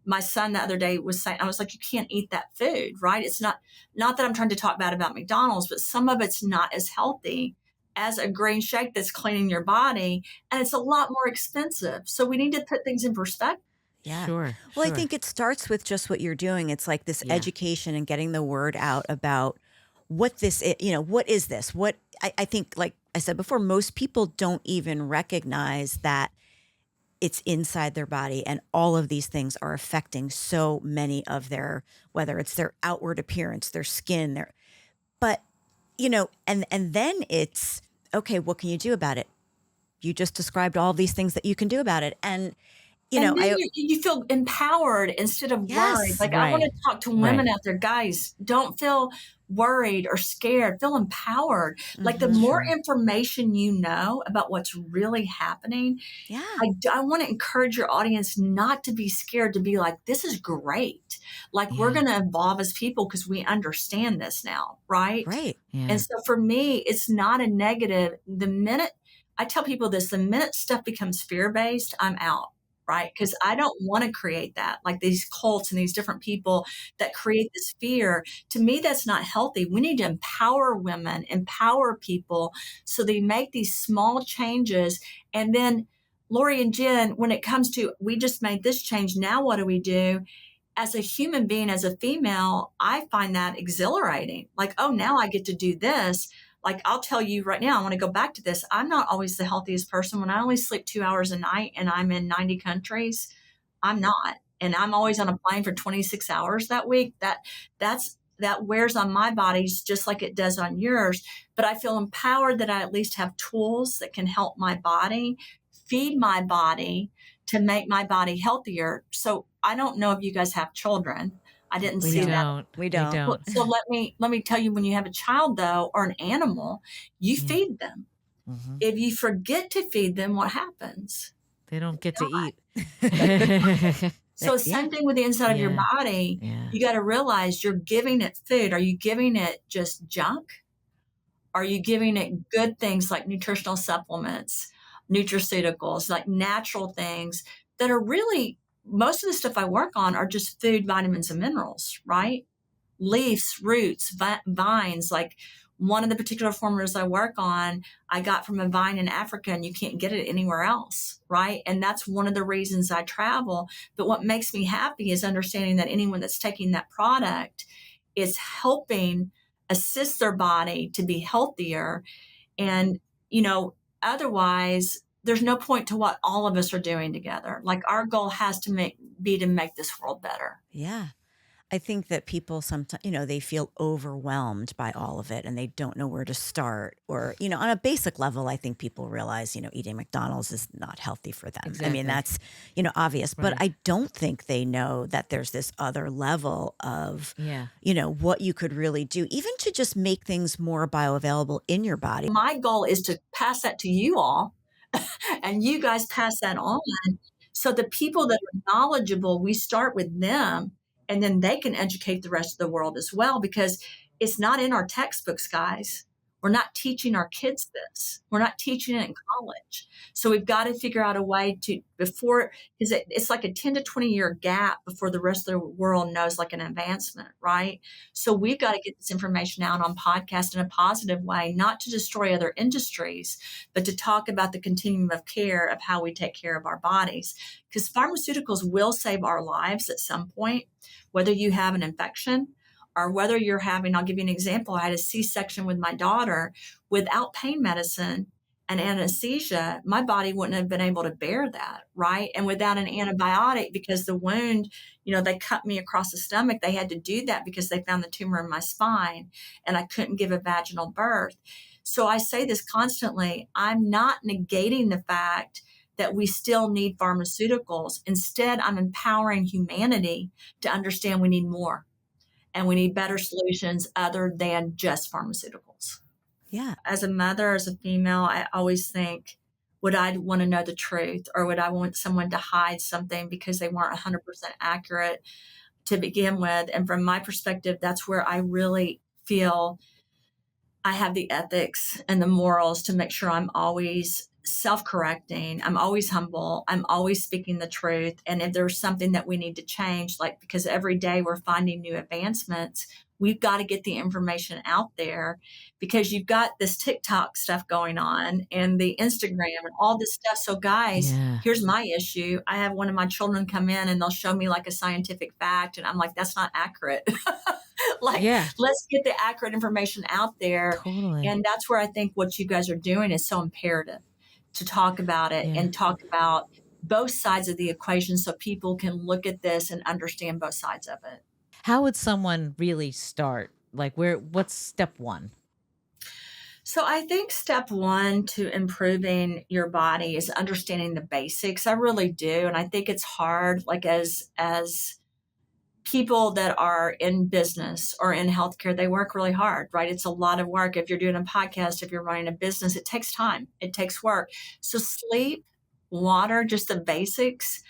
my son the other day was saying, I was like, you can't eat that food, right? It's not that I'm trying to talk bad about McDonald's, but some of it's not as healthy as a green shake that's cleaning your body. And it's a lot more expensive. So we need to put things in perspective. Yeah. Sure. Well, I think it starts with just what you're doing. It's like this education and getting the word out about what this is, what is this? What I think, like I said before, most people don't even recognize that it's inside their body, and all of these things are affecting so many of whether it's their outward appearance, their skin, but and then it's okay, what can you do about it? You just described all these things that you can do about it. And you feel empowered instead of worried. Like, I Right. want to talk to women out there, guys, don't feel worried or scared, feel empowered. Like, the more information you know about what's really happening, I want to encourage your audience not to be scared, to be like, this is great. Like, we're going to evolve as people because we understand this now, right? Right. Yeah. And so for me, it's not a negative. The minute I tell people this, the minute stuff becomes fear-based, I'm out. Right? Because I don't want to create that, like these cults and these different people that create this fear. To me, that's not healthy. We need to empower women, empower people, so they make these small changes. And then, Lori and Jen, when it comes to, we just made this change, now what do we do? As a human being, as a female, I find that exhilarating. Like, oh, now I get to do this. Like, I'll tell you right now, I want to go back to this. I'm not always the healthiest person. When I only sleep 2 hours a night and I'm in 90 countries, I'm not. And I'm always on a plane for 26 hours that week. That wears on my body just like it does on yours. But I feel empowered that I at least have tools that can help my body, feed my body to make my body healthier. So I don't know if you guys have children. I didn't see that. We don't. So let me tell you, when you have a child, though, or an animal, you feed them. Mm-hmm. If you forget to feed them, what happens? They don't get to eat. So Yeah. same thing with the inside of your Yeah. body. Yeah. You got to realize you're giving it food. Are you giving it just junk? Are you giving it good things like nutritional supplements, nutraceuticals, like natural things that are really, most of the stuff I work on are just food, vitamins, and minerals, right? Leaves, roots, vines. Like one of the particular formulas I work on, I got from a vine in Africa and you can't get it anywhere else, right? And that's one of the reasons I travel. But what makes me happy is understanding that anyone that's taking that product is helping assist their body to be healthier. And, you know, otherwise, there's no point to what all of us are doing together. Like our goal has to be to make this world better. Yeah. I think that people sometimes, you know, they feel overwhelmed by all of it and they don't know where to start. Or, you know, on a basic level, I think people realize, you know, eating McDonald's is not healthy for them. I mean, Exactly. that's, you know, obvious. But Right. I don't think they know that there's this other level of, Yeah. you know, what you could really do, even to just make things more bioavailable in your body. My goal is to pass that to you all and you guys pass that on. So the people that are knowledgeable, we start with them and then they can educate the rest of the world as well because it's not in our textbooks, guys. We're not teaching our kids this. We're not teaching it in college. So we've got to figure out a way to, before, because it's like a 10 to 20-year gap before the rest of the world knows like an advancement, right? So we've got to get this information out on podcast in a positive way, not to destroy other industries, but to talk about the continuum of care of how we take care of our bodies. Because pharmaceuticals will save our lives at some point, whether you have an infection or whether you're having, I'll give you an example. I had a C-section with my daughter. Without pain medicine and anesthesia, my body wouldn't have been able to bear that, right? And without an antibiotic, because the wound, you know, they cut me across the stomach, they had to do that because they found the tumor in my spine and I couldn't give a vaginal birth. So I say this constantly. I'm not negating the fact that we still need pharmaceuticals. Instead, I'm empowering humanity to understand we need more and we need better solutions other than just pharmaceuticals. Yeah. As a mother, as a female, I always think, would I want to know the truth or would I want someone to hide something because they weren't 100% accurate to begin with? And from my perspective, that's where I really feel I have the ethics and the morals to make sure I'm always self-correcting. I'm always humble. I'm always speaking the truth. And if there's something that we need to change, like because every day we're finding new advancements, we've got to get the information out there because you've got this TikTok stuff going on and the Instagram and all this stuff. So guys, Yeah. here's my issue. I have one of my children come in and they'll show me like a scientific fact. And I'm like, that's not accurate. Like, Yeah. let's get the accurate information out there. Totally. And that's where I think what you guys are doing is so imperative to talk about it Yeah. and talk about both sides of the equation so people can look at this and understand both sides of it. How would someone really start? Like what's step one? So I think step one to improving your body is understanding the basics. I really do. And I think it's hard, like as people that are in business or in healthcare, they work really hard, right? It's a lot of work. If you're doing a podcast, if you're running a business, it takes time, it takes work. So sleep, water, just the basics,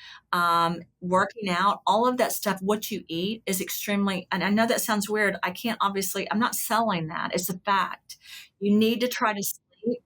working out, all of that stuff, what you eat is extremely, and I know that sounds weird. I'm not selling that. It's a fact. You need to try to sleep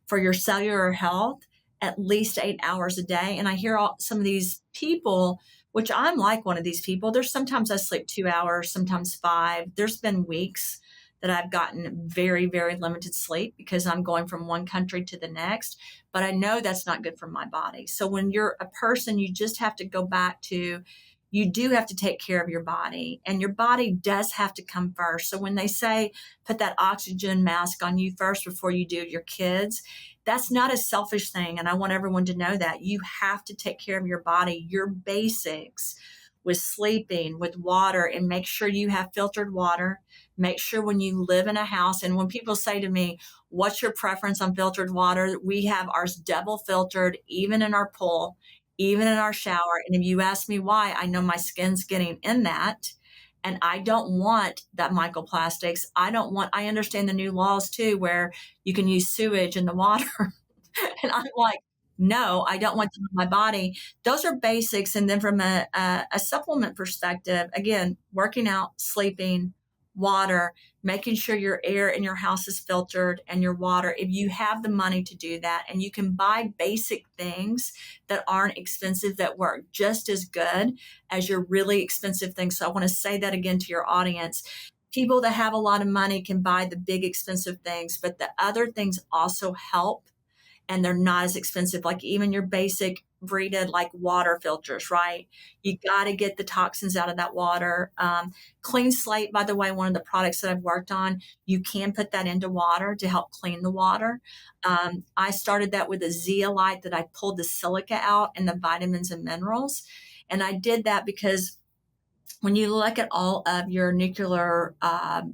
for your cellular health at least 8 hours a day. And I hear some of these people, which I'm like one of these people. There's sometimes I sleep 2 hours, sometimes five. There's been weeks that I've gotten very, very limited sleep because I'm going from one country to the next. But I know that's not good for my body. So when you're a person, you just have to go back to, you do have to take care of your body and your body does have to come first. So when they say put that oxygen mask on you first before you do your kids, that's not a selfish thing. And I want everyone to know that you have to take care of your body, your basics with sleeping, with water, and make sure you have filtered water. Make sure when you live in a house, and when people say to me, what's your preference on filtered water? We have ours double filtered, even in our pool, even in our shower. And if you ask me why, I know my skin's getting in that. And I don't want that microplastics. I understand the new laws too, where you can use sewage in the water. And I'm like, No, I don't want them in my body. Those are basics. And then from a supplement perspective, again, working out, sleeping, water, making sure your air in your house is filtered and your water, if you have the money to do that, and you can buy basic things that aren't expensive that work just as good as your really expensive things. So I want to say that again to your audience. People that have a lot of money can buy the big expensive things, but the other things also help, and they're not as expensive. Like even your basic breeded like water filters, right? You got to get the toxins out of that water. Clean slate, by the way, one of the products that I've worked on, you can put that into water to help clean the water. I started that with a zeolite that I pulled the silica out and the vitamins and minerals. And I did that because when you look at all of your nuclear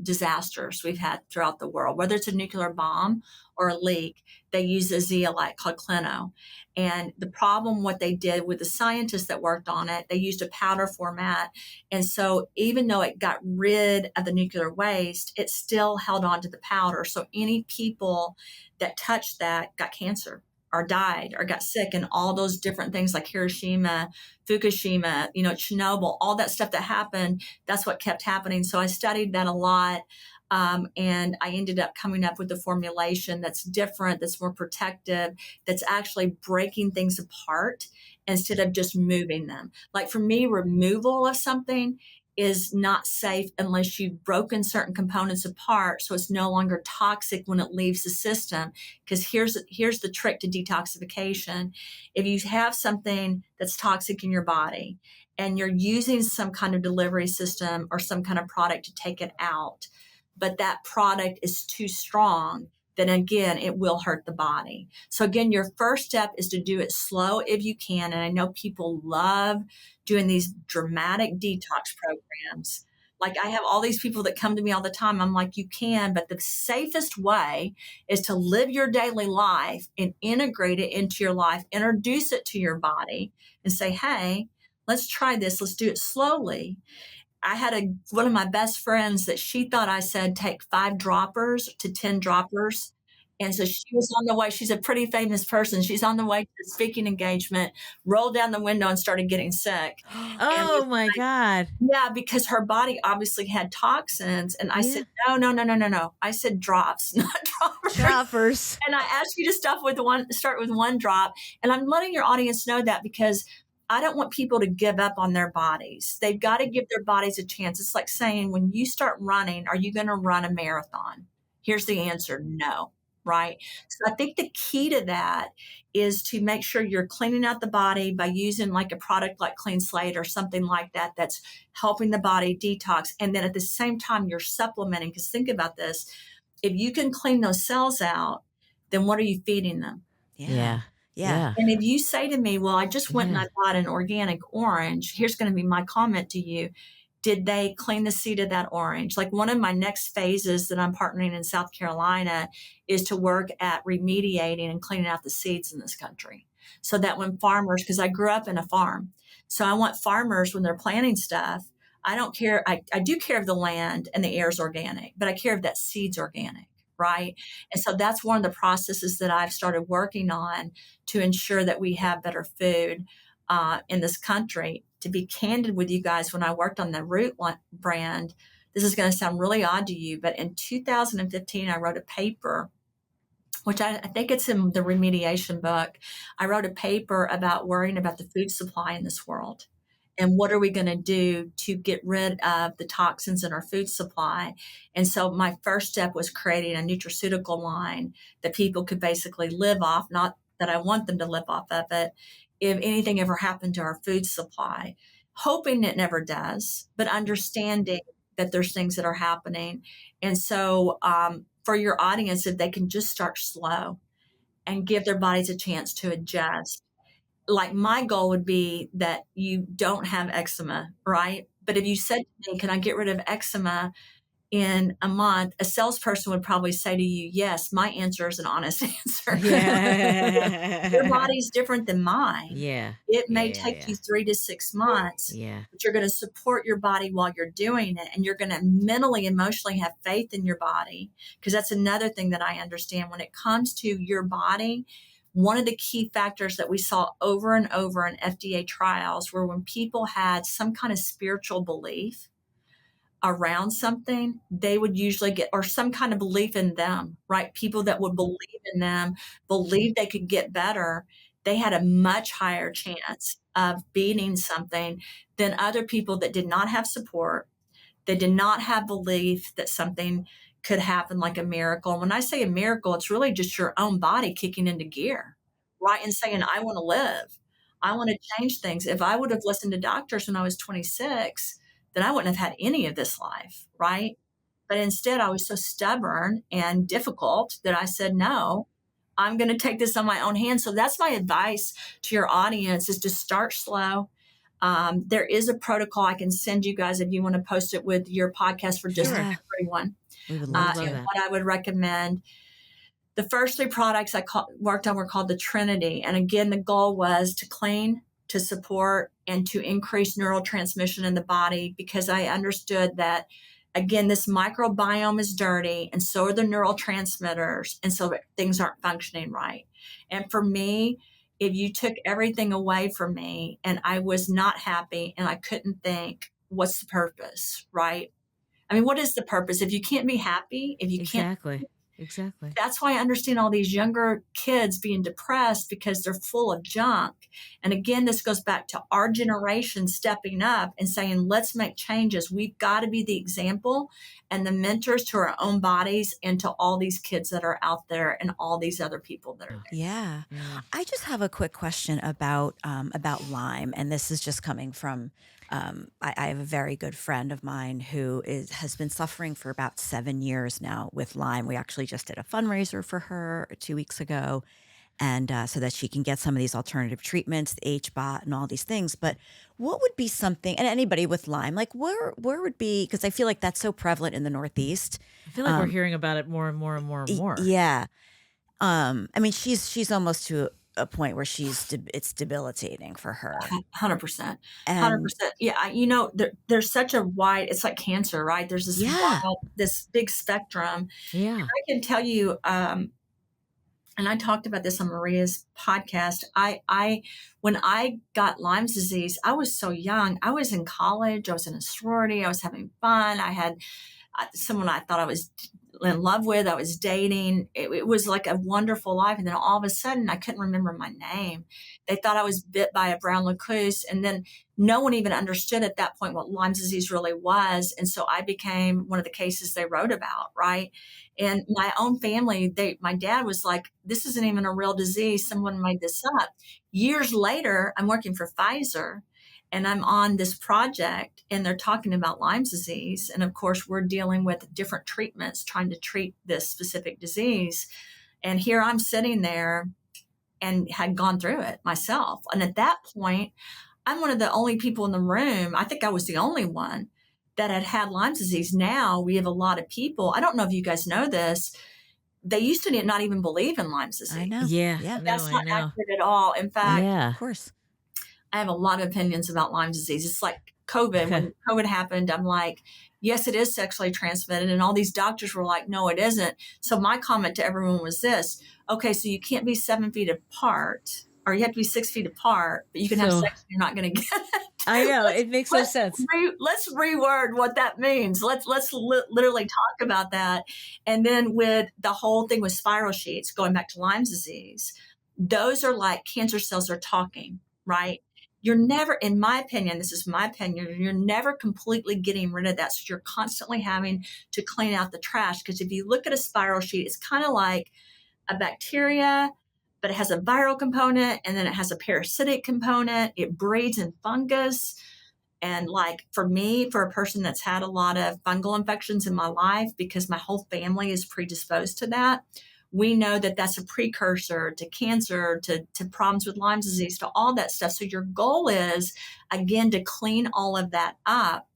disasters we've had throughout the world, whether it's a nuclear bomb or a leak, they use a zeolite called Clino. And the problem, what they did with the scientists that worked on it, they used a powder format. And so even though it got rid of the nuclear waste, it still held on to the powder. So any people that touched that got cancer or died or got sick, and all those different things like Hiroshima, Fukushima, Chernobyl, all that stuff that happened, that's what kept happening. So I studied that a lot. And I ended up coming up with a formulation that's different, that's more protective, that's actually breaking things apart instead of just moving them. Like for me, removal of something is not safe unless you've broken certain components apart so it's no longer toxic when it leaves the system. Because here's the trick to detoxification. If you have something that's toxic in your body and you're using some kind of delivery system or some kind of product to take it out, but that product is too strong, then again, it will hurt the body. So again, your first step is to do it slow if you can. And I know people love doing these dramatic detox programs. Like I have all these people that come to me all the time. I'm like, you can, but the safest way is to live your daily life and integrate it into your life, introduce it to your body and say, hey, let's try this. Let's do it slowly. I had one of my best friends that she thought I said take 5 droppers to 10 droppers. And so she was on the way. She's a pretty famous person. She's on the way to the speaking engagement, rolled down the window and started getting sick. And Oh my God. yeah, because her body obviously had toxins. And I Yeah. said, no, no, no, no, no, no. I said drops, not droppers. Droppers. And I asked you to start with one drop. And I'm letting your audience know that because I don't want people to give up on their bodies. They've got to give their bodies a chance. It's like saying, when you start running, are you going to run a marathon? Here's the answer, no, right? So I think the key to that is to make sure you're cleaning out the body by using like a product like Clean Slate or something like that that's helping the body detox. And then at the same time, you're supplementing. Because think about this. If you can clean those cells out, then what are you feeding them? Yeah. Yeah. And if you say to me, well, I just went and Yeah. I bought an organic orange, here's going to be my comment to you. Did they clean the seed of that orange? Like one of my next phases that I'm partnering in South Carolina is to work at remediating and cleaning out the seeds in this country. So that when farmers, because I grew up in a farm, so I want farmers when they're planting stuff, I don't care. I do care if the land and the air is organic, but I care if that seed's organic, right? And so that's one of the processes that I've started working on to ensure that we have better food in this country. To be candid with you guys, when I worked on the Root brand, this is going to sound really odd to you, but in 2015, I wrote a paper, which I think it's in the remediation book. I wrote a paper about worrying about the food supply in this world. And what are we going to do to get rid of the toxins in our food supply? And so my first step was creating a nutraceutical line that people could basically live off, not that I want them to live off of it, if anything ever happened to our food supply, hoping it never does, but understanding that there's things that are happening. And so for your audience, if they can just start slow and give their bodies a chance to adjust, like my goal would be that you don't have eczema, right? But if you said to me, can I get rid of eczema in a month? A salesperson would probably say to you, yes. My answer is an honest answer. Your Yeah. body's different than mine. Yeah. It Yeah. may Yeah. take Yeah. you 3 to 6 months, Yeah. but you're going to support your body while you're doing it. And you're going to mentally, emotionally have faith in your body. Because that's another thing that I understand when it comes to your body. one of the key factors that we saw over and over in FDA trials were when people had some kind of spiritual belief around something, they would usually get, or some kind of belief in them, right? People that would believe in them, believe they could get better, they had a much higher chance of beating something than other people that did not have support. They did not have belief that something could happen like a miracle. And when I say a miracle, it's really just your own body kicking into gear, right? And saying, I want to live. I want to change things. If I would have listened to doctors when I was 26, then I wouldn't have had any of this life, right? But instead, I was so stubborn and difficult that I said, no, I'm going to take this on my own hands. So that's my advice to your audience is to start slow. There is a protocol I can send you guys if you want to post it with your podcast for just Yeah. everyone. We would I love would to. love that. What I would recommend, the first 3 products I worked on were called the Trinity. And again, the goal was to clean, to support, and to increase neurotransmission in the body, because I understood that, again, this microbiome is dirty and so are the neurotransmitters. And so things aren't functioning right. And for me, if you took everything away from me and I was not happy and I couldn't think, what's the purpose, right? I mean, what is the purpose? If you can't be happy, if you can't, Exactly. that's why I understand all these younger kids being depressed because they're full of junk. And again, this goes back to our generation stepping up and saying, let's make changes. We've got to be the example and the mentors to our own bodies and to all these kids that are out there and all these other people that are there. Yeah. Yeah. I just have a quick question about Lyme, and this is just coming from I have a very good friend of mine who has been suffering for about 7 years now with Lyme. We actually just did a fundraiser for her 2 weeks ago, and so that she can get some of these alternative treatments, the HBOT, and all these things. But what would be something, and anybody with Lyme, like where would be, because I feel like that's so prevalent in the Northeast. I feel like we're hearing about it more and more and more and more. Yeah. I mean, she's almost to a point where it's debilitating for her. 100%. And 100%. Yeah. There's such a wide, it's like cancer, right? There's this yeah, this big spectrum. Yeah. I can tell you, and I talked about this on Maria's podcast. When I got Lyme's disease, I was so young. I was in college. I was in a sorority. I was having fun. I had someone I thought I was in love with. I was dating. It was like a wonderful life. And then all of a sudden, I couldn't remember my name. They thought I was bit by a brown recluse. And then no one even understood at that point what Lyme's disease really was. And so I became one of the cases they wrote about, right? And my own family, my dad was like, this isn't even a real disease. Someone made this up. Years later, I'm working for Pfizer and I'm on this project and they're talking about Lyme's disease. And of course, we're dealing with different treatments trying to treat this specific disease. And here I'm sitting there and had gone through it myself. And at that point, I'm one of the only people in the room. I think I was the only one that had Lyme's disease. Now we have a lot of people. I don't know if you guys know this. They used to not even believe in Lyme's disease. I know. Yeah. Yeah. No, That's I not know. accurate at all. In fact, Yeah. Of course. I have a lot of opinions about Lyme disease. It's like COVID. Okay. When COVID happened, I'm like, yes, it is sexually transmitted. And all these doctors were like, no, it isn't. So my comment to everyone was this: okay, so you can't be 7 feet apart, or you have to be 6 feet apart, but you can have So- sex and you're not going to get it. I know. It makes no sense. Let's reword what that means. Let's literally talk about that. And then with the whole thing with spiral sheets, going back to Lyme's disease, those are like cancer cells are talking, right? You're never, in my opinion, this is my opinion, you're never completely getting rid of that. So you're constantly having to clean out the trash. Because if you look at a spiral sheet, it's kind of like a bacteria, but it has a viral component and then it has a parasitic component. It breeds in fungus. And like for me, for a person that's had a lot of fungal infections in my life, because my whole family is predisposed to that, we know that that's a precursor to cancer, to problems with Lyme's disease, to all that stuff. So your goal is, again, to clean all of that up.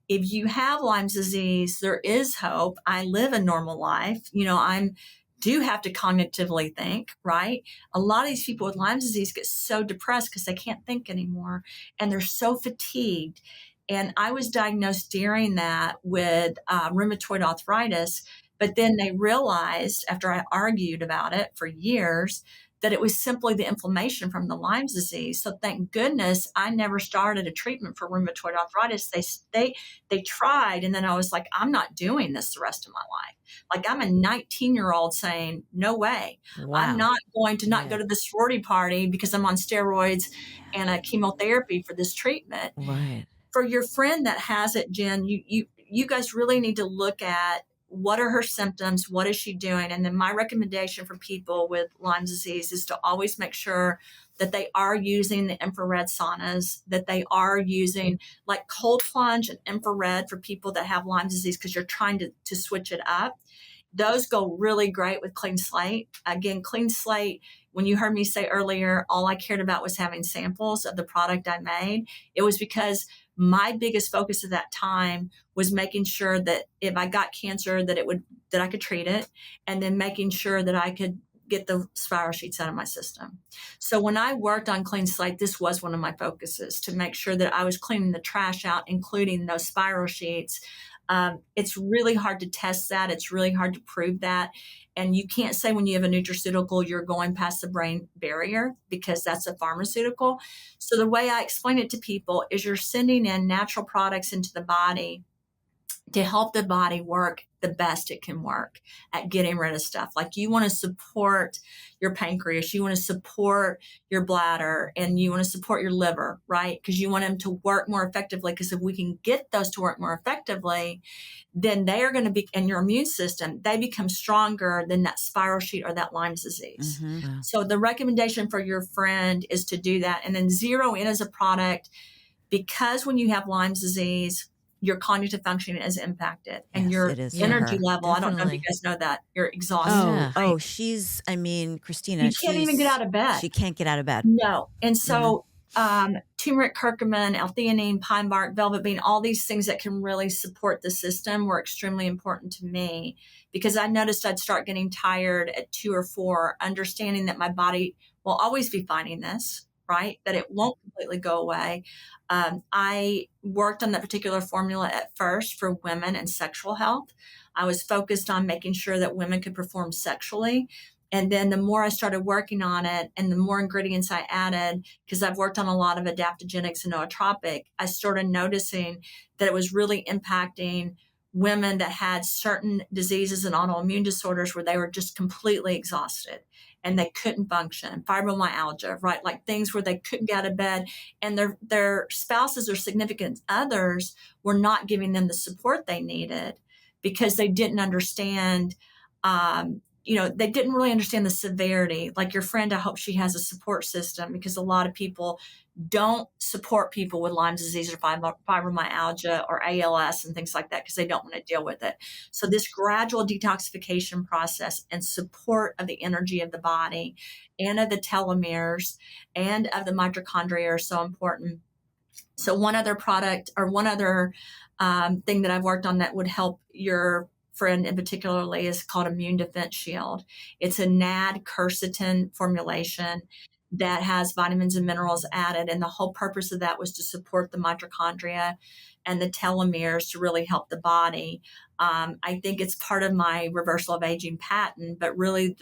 If you have Lyme's disease, there is hope. I live a normal life. Do have to cognitively think, right? A lot of these people with Lyme's disease get so depressed because they can't think anymore and they're so fatigued. And I was diagnosed during that with rheumatoid arthritis, but then they realized after I argued about it for years that it was simply the inflammation from the Lyme's disease. So thank goodness I never started a treatment for rheumatoid arthritis. They tried, and then I was like, I'm not doing this the rest of my life. Like, I'm a 19-year-old saying, no way. I'm Wow. not going to not Yeah. go to the sorority party because I'm on steroids and a chemotherapy for this treatment. Right. For your friend that has it, Jen, you guys really need to look at what are her symptoms, what is she doing, and then my recommendation for people with Lyme disease is to always make sure that they are using the infrared saunas, that they are using like cold plunge and infrared for people that have Lyme disease, because you're trying to switch it up. Those go really great with clean slate. Again, clean slate, when you heard me say earlier, all I cared about was having samples of the product I made. It was because my biggest focus at that time was making sure that if I got cancer, that I could treat it, and then making sure that I could get the spiral sheets out of my system. So when I worked on clean slate, this was one of my focuses, to make sure that I was cleaning the trash out, including those spiral sheets. It's really hard to test that. It's really hard to prove that. And you can't say when you have a nutraceutical, you're going past the brain barrier, because that's a pharmaceutical. So the way I explain it to people is you're sending in natural products into the body to help the body work the best it can work at getting rid of stuff. Like, you want to support your pancreas, you want to support your bladder, and you want to support your liver, right? Because you want them to work more effectively. Because if we can get those to work more effectively, then they are going to be, in your immune system, they become stronger than that spiral sheet or that Lyme's disease. Wow. So the recommendation for your friend is to do that, and then zero in as a product, because when you have Lyme's disease, your cognitive functioning is impacted, and Yes, your it is for energy her. level. I don't know if you Definitely. guys know that. You're exhausted. Yeah. Oh, Christina, You can't even get out of bed. she can't get out of bed. No. And so turmeric, curcumin, L-theanine, pine bark, velvet bean, all these things that can really support the system were extremely important to me, because I noticed I'd start getting tired at 2 or 4, understanding that my body will always be fighting this, right? That it won't completely go away. I worked on that particular formula at first for women and sexual health. I was focused on making sure that women could perform sexually. And then the more I started working on it and the more ingredients I added, because I've worked on a lot of adaptogenics and nootropic, I started noticing that it was really impacting women that had certain diseases and autoimmune disorders where they were just completely exhausted and they couldn't function. Fibromyalgia, right? Like things where they couldn't get out of bed, and their spouses or significant others were not giving them the support they needed, because they didn't understand, they didn't really understand the severity. Like your friend, I hope she has a support system, because a lot of people don't support people with Lyme disease or fibromyalgia or ALS and things like that, because they don't want to deal with it. So this gradual detoxification process and support of the energy of the body and of the telomeres and of the mitochondria are so important. So one other product, or one other thing that I've worked on that would help your friend in particularly, is called Immune Defense Shield. It's a NAD quercetin formulation that has vitamins and minerals added. And the whole purpose of that was to support the mitochondria and the telomeres to really help the body. I think it's part of my reversal of aging patent, but really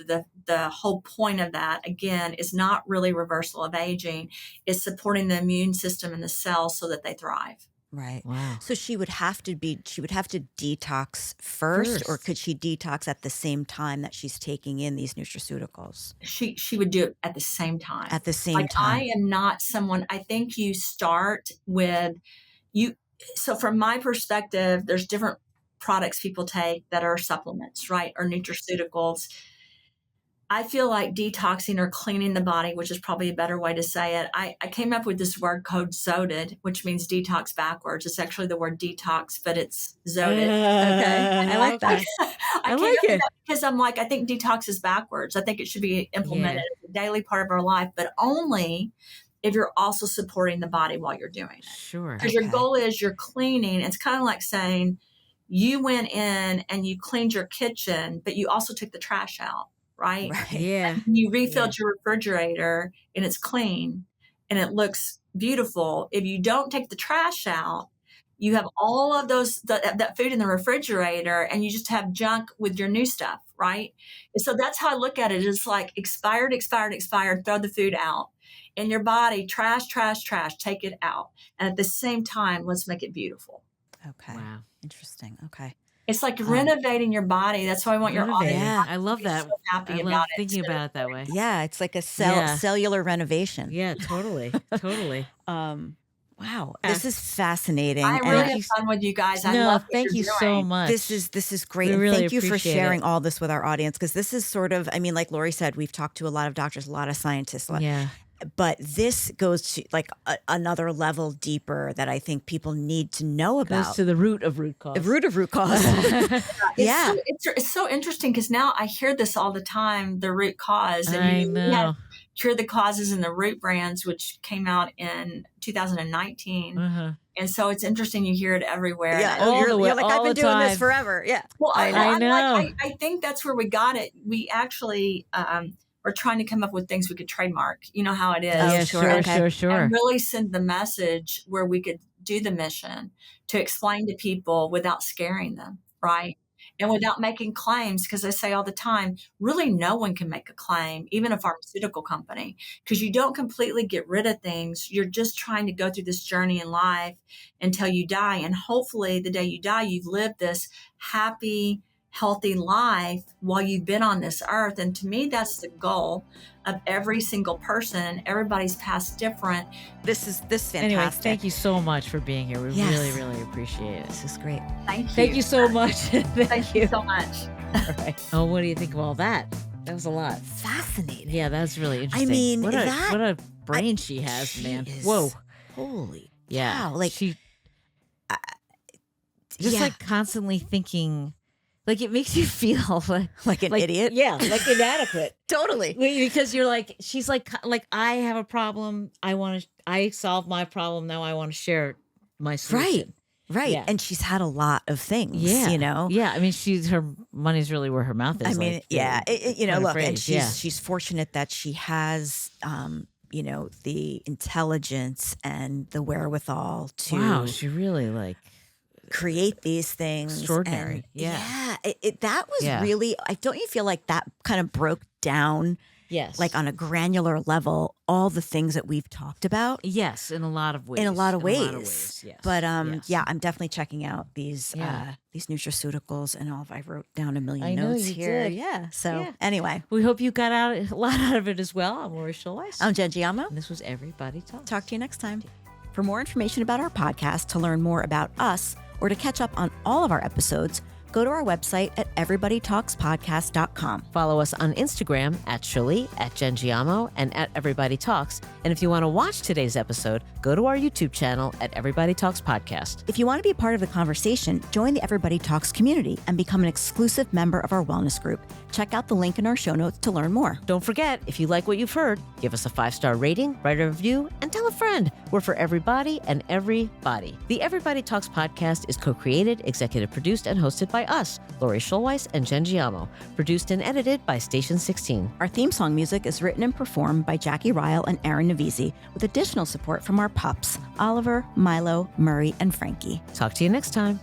the whole point of that, again, is not really reversal of aging. It's supporting the immune system and the cells so that they thrive. Right. Wow. So she would have to detox first, or First. could she detox at the same time that she's taking in these nutraceuticals? She would do it at the same time. At the same Like, I time. am not someone, I think you start with you. So from my perspective, there's different products people take that are supplements, right? Or nutraceuticals. I feel like detoxing or cleaning the body, which is probably a better way to say it. I came up with this word code zoded, which means detox backwards. It's actually the word detox, but it's zoded. Okay. I like that. I came like up with it. that because I'm like, I think detox is backwards. I think it should be implemented as a daily part of our life, but only if you're also supporting the body while you're doing it. Sure. Because your Okay. goal is you're cleaning. It's kind of like saying you went in and you cleaned your kitchen, but you also took the trash out, right? Right. Yeah. You refilled your refrigerator and it's clean and it looks beautiful. If you don't take the trash out, You have all of that food in the refrigerator, and you just have junk with your new stuff, right? And so that's how I look at it. It's like expired, throw the food out. In your body, trash, take it out. And at the same time, let's make it beautiful. Okay. Wow. Interesting. Okay. It's like renovating your body. That's why I want your audience Yeah. I love to be that. so happy I about love it. thinking about it that way. Yeah. It's like a Yeah. cellular renovation. Yeah, totally. Totally. Wow. This is fascinating. I And really had fun with you guys. I love what thank you're you doing. so much. This is great. We And really thank you for appreciate sharing it. all this with our audience, because this is sort of, I mean, like Lori said, we've talked to a lot of doctors, a lot of scientists, Yeah. but this goes to like another level deeper that I think people need to know about. Goes to the root of root cause. The root of root cause. Yeah. It's so interesting because now I hear this all the time, the root cause. And I we had know. Cure the Causes and the Root brands, which came out in 2019. Uh-huh. And so it's interesting. You hear it everywhere. Yeah. And Oh, All the way- you're like, all I've been the doing this time. forever. Yeah. well, I I'm know. like, I think that's where we got it. We actually were trying to come up with things we could trademark. You know how it is. Oh, Yeah, sure, sure, okay. sure. And really send the message where we could do the mission to explain to people without scaring them, right? And without making claims, because I say all the time, really no one can make a claim, even a pharmaceutical company, because you don't completely get rid of things. You're just trying to go through this journey in life until you die. And hopefully the day you die, you've lived this happy, healthy life while you've been on this earth. And to me, that's the goal of every single person. Everybody's path's different. This is fantastic. Anyway, thank you so much for being here. We Yes. really, really appreciate it. This is great. Thank you. Thank you so much. Thank you so much. All right. Oh, what do you think of all that? That was a lot. Fascinating. Yeah, that's really interesting. mean, what that- a brain she has, She man. is- Whoa. Holy Yeah. cow. Like, she just yeah. like constantly thinking, like it makes you feel like an idiot. Yeah, like inadequate. Totally. Because you're like, she's like I have a problem. I solve my problem. Now I want to share my solution. Right. Yeah. And she's had a lot of things, Yeah. you know? Yeah. I mean, her money's really where her mouth is. I mean, like, yeah. You know, kind of look, phrase, and she's fortunate that she has, you know, the intelligence and the wherewithal to wow, she really like create these things. Extraordinary. And Yeah. that was Yeah. really, don't you feel like that kind of broke down, yes, like on a granular level, all the things that we've talked about? yes, in a lot of ways. In a lot of ways. Yes. But Yes. yeah, I'm definitely checking out these Yeah. these nutraceuticals and all. I wrote down a million I know notes you here. did. Yeah. So Yeah. anyway, We hope you got a lot out of it as well. I'm Lori Schulweiss. I'm Jen Giamo. And this was Everybody Talks. Talk to you next time. For more information about our podcast, to learn more about us, or to catch up on all of our episodes, go to our website at every.body.talks.com. Follow us on Instagram at Shirley, at Jen Giamo, and at Everybody Talks. And if you want to watch today's episode, go to our YouTube channel at Everybody Talks Podcast. If you want to be part of the conversation, join the Everybody Talks community and become an exclusive member of our wellness group. Check out the link in our show notes to learn more. Don't forget, if you like what you've heard, give us a 5-star rating, write a review, and tell a friend. We're for everybody and everybody. The Everybody Talks podcast is co-created, executive produced, and hosted by us, Lori Schulweiss and Jen Giamo. Produced and edited by Station 16. Our theme song music is written and performed by Jackie Ryle and Aaron Navisi, with additional support from our pups, Oliver, Milo, Murray, and Frankie. Talk to you next time.